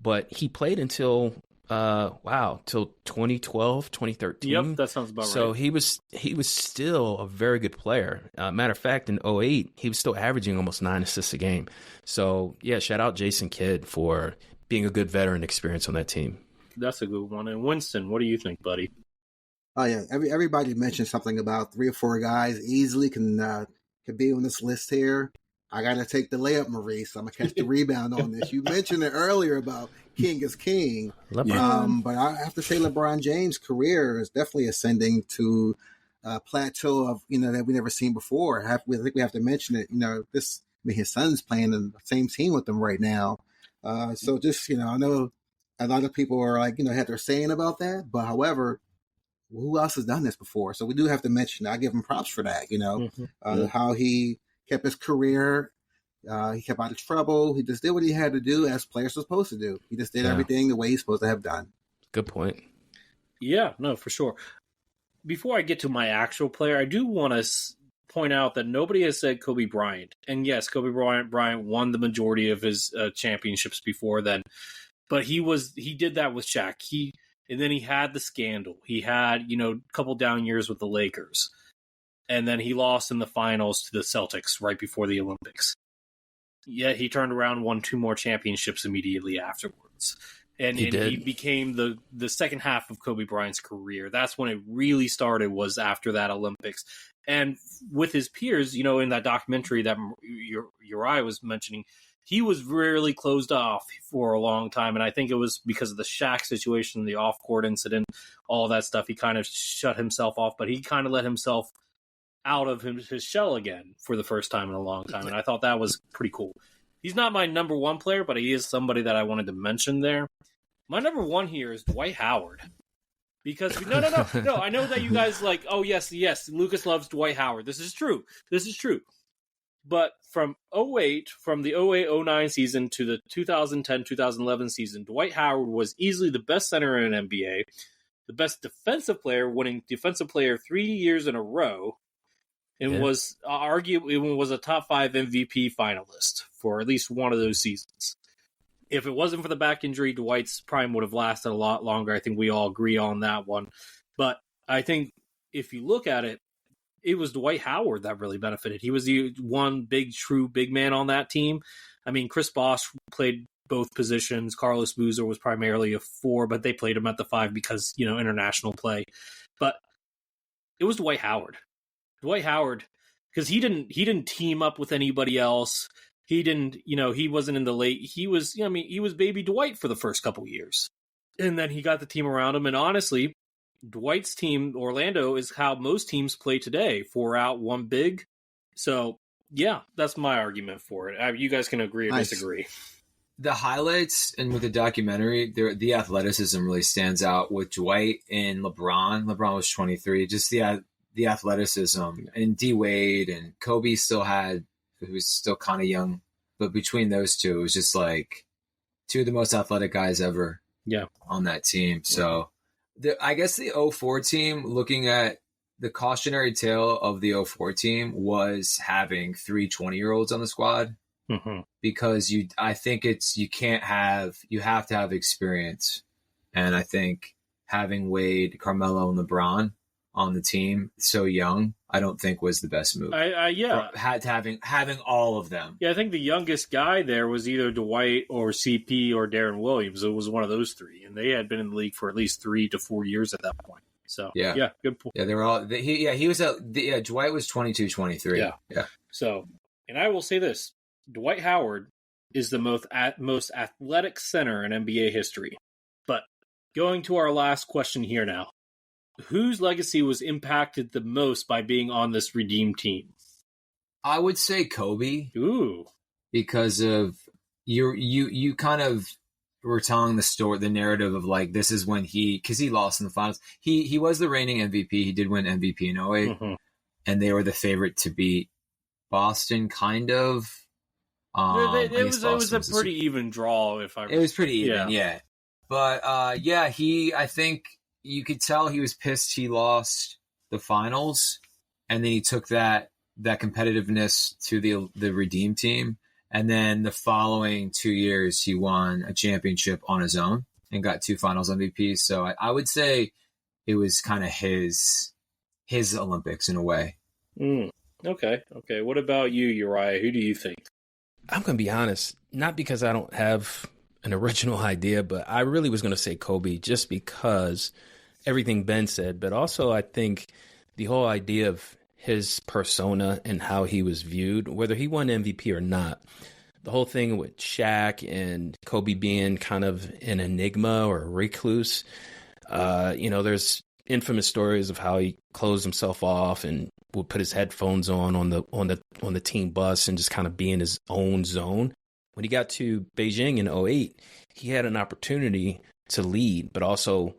But he played until 2012, 2013. Yep, that sounds about right. So he was still a very good player. Matter of fact, in 2008, he was still averaging almost 9 assists a game. So, yeah, shout out Jason Kidd for being a good veteran experience on that team. That's a good one. And Winston, what do you think, buddy? Oh yeah, everybody mentioned something about 3 or 4 guys easily can be on this list here. I got to take the layup, Maurice. I'm gonna catch the rebound on this. You mentioned it earlier about king is king, but I have to say LeBron James' career is definitely ascending to a plateau of that we never seen before. I think we have to mention it. His son's playing in the same team with them right now. So just I know a lot of people are like have their saying about that, but however. Who else has done this before? So we do have to mention. I give him props for that. How he kept his career. He kept out of trouble. He just did what he had to do, as players are supposed to do. He just did everything the way he's supposed to have done. Good point. Yeah, no, for sure. Before I get to my actual player, I do want to point out that nobody has said Kobe Bryant. And yes, Kobe Bryant won the majority of his championships before then, but he did that with Shaq. And then he had the scandal. He had, a couple down years with the Lakers. And then he lost in the finals to the Celtics right before the Olympics. Yeah, he turned around, won 2 more championships immediately afterwards. And he became the second half of Kobe Bryant's career. That's when it really started, was after that Olympics. And with his peers, in that documentary that Uriah was mentioning, he was really closed off for a long time. And I think it was because of the Shaq situation, the off-court incident, all that stuff. He kind of shut himself off, but he kind of let himself out of his shell again for the first time in a long time. And I thought that was pretty cool. He's not my number one player, but he is somebody that I wanted to mention there. My number one here is Dwight Howard. Because, no, I know that you guys oh, yes, Lucas loves Dwight Howard. This is true. But from the 08-09 season to the 2010-2011 season, Dwight Howard was easily the best center in an NBA, the best defensive player, winning Defensive Player 3 years in a row, and was arguably was a top 5 MVP finalist for at least one of those seasons. If it wasn't for the back injury, Dwight's prime would have lasted a lot longer. I think we all agree on that one. But I think if you look at it, it was Dwight Howard that really benefited. He was the one true big man on that team. I mean, Chris Bosh played both positions. Carlos Boozer was primarily a 4, but they played him at the 5 because, international play. But it was Dwight Howard. Dwight Howard, because he didn't team up with anybody else. He didn't, he wasn't in the late. He was, he was baby Dwight for the first couple years. And then he got the team around him. And honestly, Dwight's team, Orlando, is how most teams play today. 4 out, 1 big. So, yeah, that's my argument for it. You guys can agree or disagree. The highlights and with the documentary, the athleticism really stands out with Dwight and LeBron. LeBron was 23. Just the athleticism. And D Wade and Kobe who was still kind of young, but between those two, it was just 2 of the most athletic guys ever on that team. So I guess the 04 team, looking at the cautionary tale of the 04 team, was having 3 20-year-olds on the squad because you have to have experience. And I think having Wade, Carmelo, and LeBron on the team so young, I don't think was the best move. Having all of them. Yeah, I think the youngest guy there was either Dwight or CP or Darren Williams. It was one of those 3, and they had been in the league for at least 3 to 4 years at that point. So yeah, good point. Yeah, they were all. He was Dwight was 22, 23. Yeah. So, and I will say this: Dwight Howard is the most athletic center in NBA history. But going to our last question here now. Whose legacy was impacted the most by being on this Redeem team? I would say Kobe. Ooh. Because of you kind of were telling the narrative of this is when because he lost in the finals. He was the reigning MVP. He did win MVP in 08. And they were the favorite to beat Boston, kind of. It was a pretty even draw, It was pretty even, yeah. But I think you could tell he was pissed he lost the finals, and then he took that competitiveness to the Redeem team. And then the following 2 years, he won a championship on his own and got 2 finals MVPs. So I would say it was kind of his Olympics in a way. Okay. What about you, Uriah? Who do you think? I'm going to be honest, not because I don't have an original idea, but I really was going to say Kobe just because everything Ben said, but also I think the whole idea of his persona and how he was viewed, whether he won MVP or not, the whole thing with Shaq and Kobe being kind of an enigma or a recluse, there's infamous stories of how he closed himself off and would put his headphones on the team bus and just kind of be in his own zone. When he got to Beijing in 08, he had an opportunity to lead, but also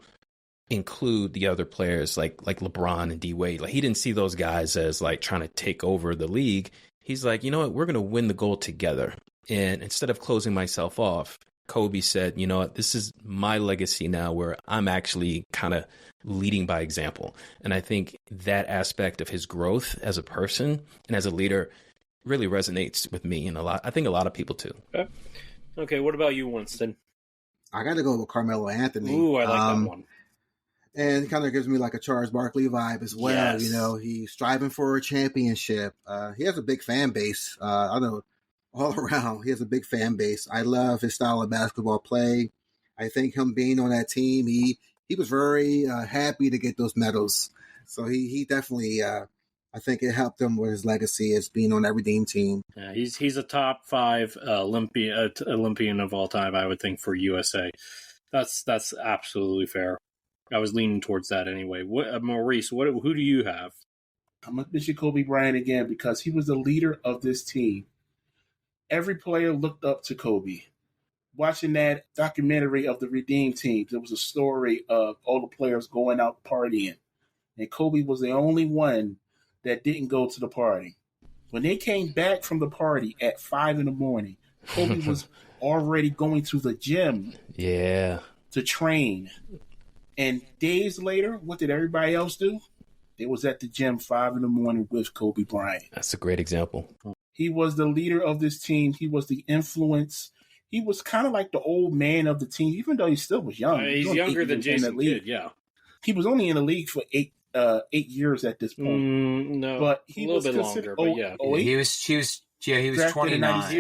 include the other players like LeBron and D Wade. He didn't see those guys as trying to take over the league. He's like, you know what, we're going to win the gold together. And instead of closing myself off, Kobe said, you know what, this is my legacy now where I'm actually kind of leading by example. And I think that aspect of his growth as a person and as a leader really resonates with me and I think a lot of people too. Okay, what about you, Winston? I got to go with Carmelo Anthony. Ooh, I like that one. And it kind of gives me a Charles Barkley vibe as well. Yes. He's striving for a championship. He has a big fan base. I know all around. He has a big fan base. I love his style of basketball play. I think him being on that team, he was very happy to get those medals. So he definitely, I think it helped him with his legacy as being on that Redeem team. Yeah, he's a top 5 Olympian of all time, I would think, for USA. That's absolutely fair. I was leaning towards that anyway. Maurice, who do you have? I'm going to mention Kobe Bryant again because he was the leader of this team. Every player looked up to Kobe. Watching that documentary of the Redeem team, there was a story of all the players going out partying. And Kobe was the only one that didn't go to the party. When they came back from the party at 5 a.m, Kobe was already going to the gym to train. And days later, what did everybody else do? They was at the gym 5 a.m. with Kobe Bryant. That's a great example. He was the leader of this team. He was the influence. He was kind of like the old man of the team, even though he still was young. He's younger than Jason Kidd, yeah. He was only in the league for 8 years at this point. No, but he a little was bit longer. But yeah, he was 29.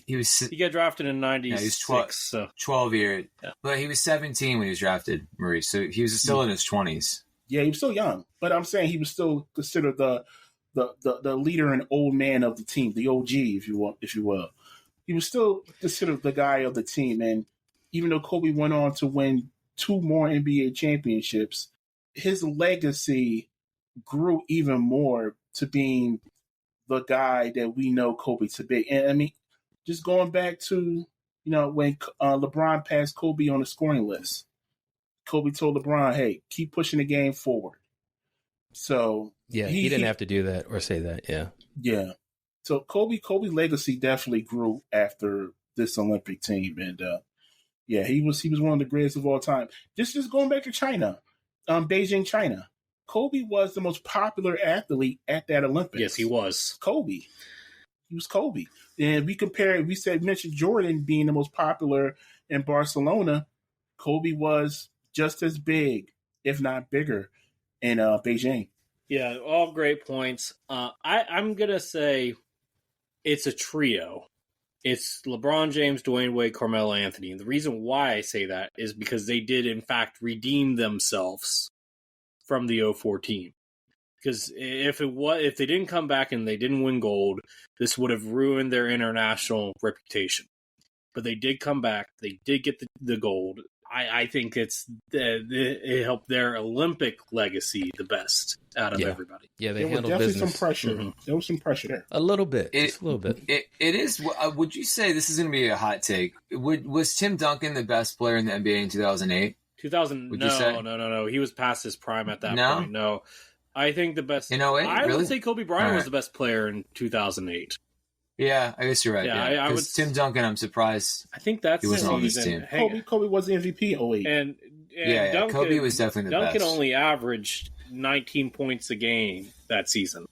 He got drafted in 96. He was 12 years. Yeah. But he was 17 when he was drafted, Maurice. So he was still in his 20s. Yeah, he was still young. But I'm saying he was still considered the leader and old man of the team, the OG, if you will. He was still considered the guy of the team. And even though Kobe went on to win 2 more NBA championships, his legacy grew even more to being the guy that we know Kobe to be. And I mean, just going back to, when LeBron passed Kobe on the scoring list, Kobe told LeBron, hey, keep pushing the game forward. So yeah, he didn't have to do that or say that. Yeah. Yeah. So Kobe's legacy definitely grew after this Olympic team. And he was one of the greatest of all time. Just going back to China, Beijing, China. Kobe was the most popular athlete at that Olympics. Yes, he was. Kobe. He was Kobe. And mentioned Jordan being the most popular in Barcelona. Kobe was just as big, if not bigger, in Beijing. Yeah, all great points. I'm going to say it's a trio. It's LeBron James, Dwyane Wade, Carmelo Anthony. And the reason why I say that is because they did, in fact, redeem themselves from the 04 team. Because if they didn't come back and they didn't win gold, this would have ruined their international reputation. But they did come back. They did get the gold. I think it helped their Olympic legacy the best out of everybody. Yeah, they handled business. Some pressure. Mm-hmm. There was some pressure there. A little bit. Just a little bit. It is. Would you say this is going to be a hot take? Was Tim Duncan the best player in the NBA in 2008? 2000? No. He was past his prime at that point. No, I think the best. I would say Kobe Bryant was the best player in 2008. Yeah, I guess you're right. Yeah, because Tim Duncan, I'm surprised. I think that's he wasn't on this team. Kobe was the MVP in 08. And Duncan, Kobe was definitely the best. Duncan only averaged 19 points a game that season.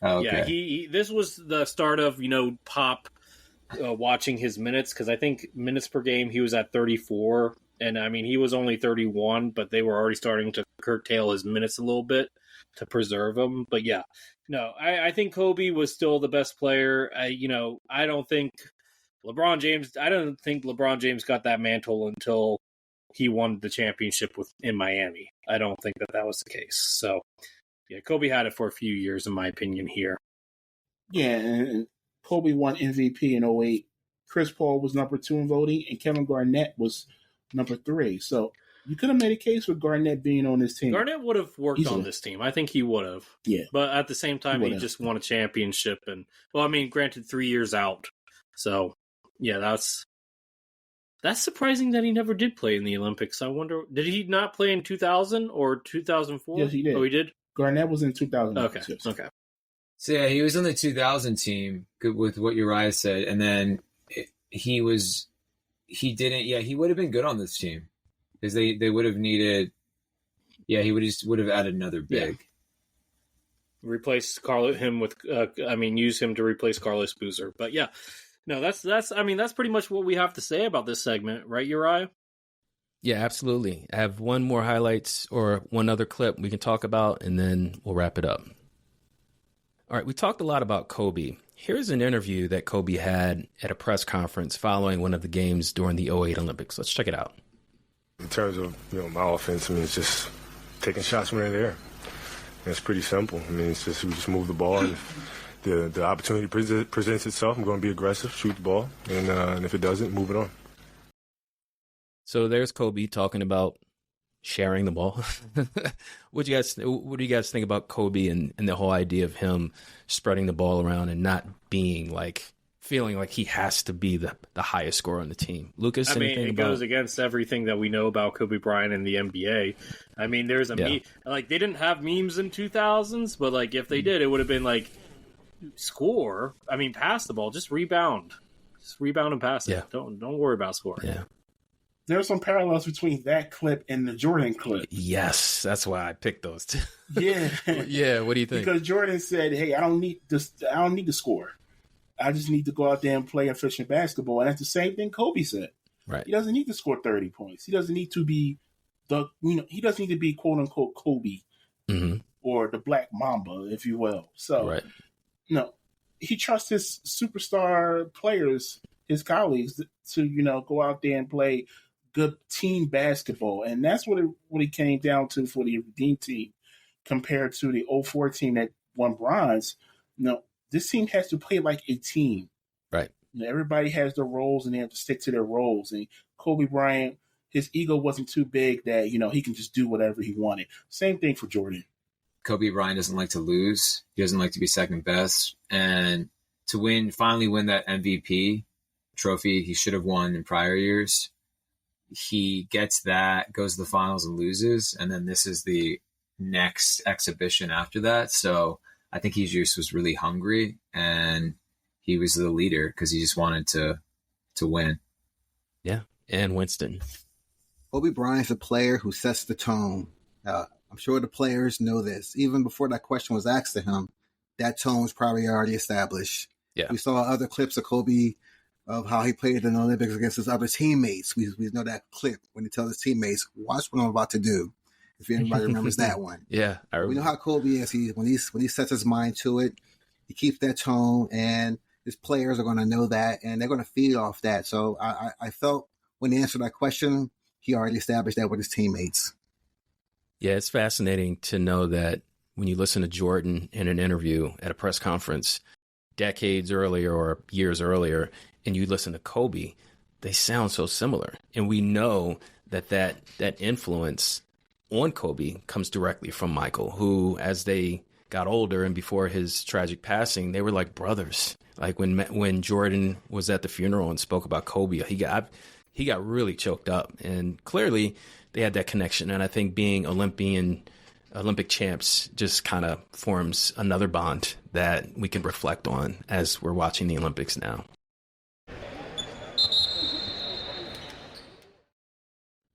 Oh, okay. Yeah, this was the start of Pop watching his minutes, because I think minutes per game he was at 34, and I mean he was only 31, but they were already starting to curtail his minutes a little bit to preserve him. But yeah. No, I think Kobe was still the best player. I don't think LeBron James got that mantle until he won the championship in Miami. I don't think that was the case. So, yeah, Kobe had it for a few years, in my opinion, here. Yeah, and Kobe won MVP in 08. Chris Paul was number 2 in voting, and Kevin Garnett was number 3. So, you could have made a case with Garnett being on this team. Garnett would have worked on this team. I think he would have. Yeah. But at the same time, he just won a championship. And, granted, 3 years out. So, yeah, that's surprising that he never did play in the Olympics. I wonder, did he not play in 2000 or 2004? Yes, he did. Oh, he did? Garnett was in 2000. Okay. So, yeah, he was on the 2000 team with what Uriah said. And then he would have been good on this team. Because they would have needed, he would have added another big. Yeah. Replace use him to replace Carlos Boozer. But yeah, no, that's pretty much what we have to say about this segment, right, Uriah? Yeah, absolutely. I have one more highlights or one other clip we can talk about, and then we'll wrap it up. All right, we talked a lot about Kobe. Here's an interview that Kobe had at a press conference following one of the games during the '08 Olympics. Let's check it out. In terms of my offense, it's just taking shots from in the air. It's pretty simple. It's just we just move the ball, and the opportunity presents itself. I'm going to be aggressive, shoot the ball, and if it doesn't, move it on. So there's Kobe talking about sharing the ball. What do you guys think about Kobe and the whole idea of him spreading the ball around and not being feeling like he has to be the highest scorer on the team? Lucas, it goes against everything that we know about Kobe Bryant in the NBA. There's a meme, they didn't have memes in 2000s, but if they did, it would have been score. Pass the ball, just rebound and pass it. Yeah. Don't worry about scoring. Yeah. There's some parallels between that clip and the Jordan clip. Yes, that's why I picked those two. Yeah. Yeah, what do you think? Because Jordan said, "Hey, I don't need to score. I just need to go out there and play efficient basketball." And that's the same thing Kobe said. Right. He doesn't need to score 30 points. He doesn't need to be he doesn't need to be quote unquote Kobe or the Black Mamba, if you will. So, right. He trusts his superstar players, his colleagues, to go out there and play good team basketball. And that's what it came down to for the Redeem team compared to the 04 team that won bronze. This team has to play like a team. Right. Everybody has their roles and they have to stick to their roles. And Kobe Bryant, his ego wasn't too big that, he can just do whatever he wanted. Same thing for Jordan. Kobe Bryant doesn't like to lose. He doesn't like to be second best. And to finally win that MVP trophy he should have won in prior years, he gets that, goes to the finals and loses. And then this is the next exhibition after that. So I think he just was really hungry, and he was the leader because he just wanted to win. Yeah, and Winston. Kobe Bryant's a player who sets the tone. I'm sure the players know this. Even before that question was asked to him, that tone was probably already established. Yeah. We saw other clips of Kobe of how he played in the Olympics against his other teammates. We know that clip when he tells his teammates, "Watch what I'm about to do." If anybody remembers that one. Yeah, I remember. We know how Kobe is. When he sets his mind to it, he keeps that tone, and his players are going to know that, and they're going to feed off that. So I felt when he answered that question, he already established that with his teammates. Yeah, it's fascinating to know that when you listen to Jordan in an interview at a press conference decades earlier or years earlier, and you listen to Kobe, they sound so similar. And we know that influence on Kobe comes directly from Michael, who, as they got older and before his tragic passing, they were like brothers. Like when Jordan was at the funeral and spoke about Kobe, he got really choked up, and clearly they had that connection. And I think being Olympic champs just kind of forms another bond that we can reflect on as we're watching the Olympics now.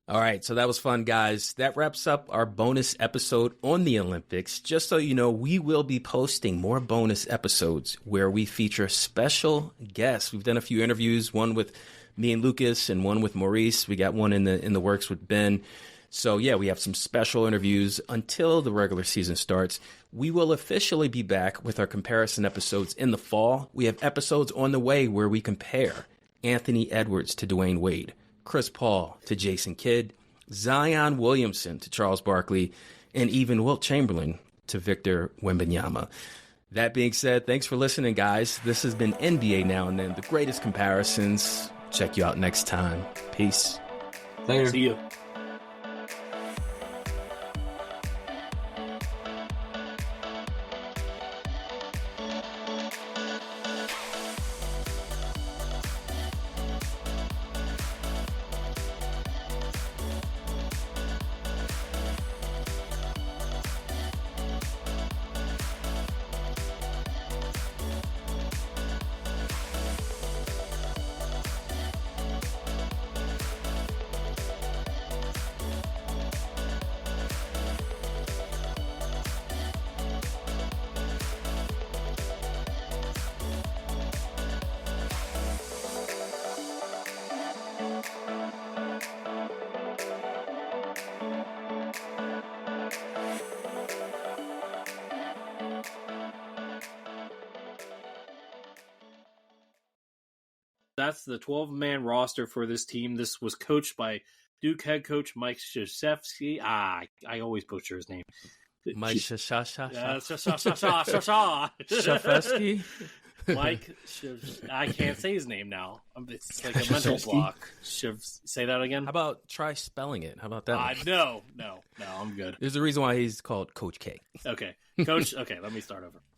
All right, so that was fun, guys. That wraps up our bonus episode on the Olympics. Just so you know, we will be posting more bonus episodes where we feature special guests. We've done a few interviews, one with me and Lucas and one with Maurice. We got one in the works with Ben. So yeah, we have some special interviews until the regular season starts. We will officially be back with our comparison episodes in the fall. We have episodes on the way where we compare Anthony Edwards to Dwyane Wade, Chris Paul to Jason Kidd, Zion Williamson to Charles Barkley, and even Wilt Chamberlain to Victor Wembanyama. That being said, thanks for listening, guys. This has been NBA Now and Then, the greatest comparisons. Check you out next time. Peace. Later. See you. that's the 12-man roster for this team. This was coached by Duke head coach Mike Krzyzewski. I always butcher his name. Mike Krzyzewski. Mike, I can't say his name now. It's like a mental block. Say that again. How about try spelling it? How about that? No, I'm good. There's a reason why he's called Coach K. Okay, Coach. Okay, let me start over.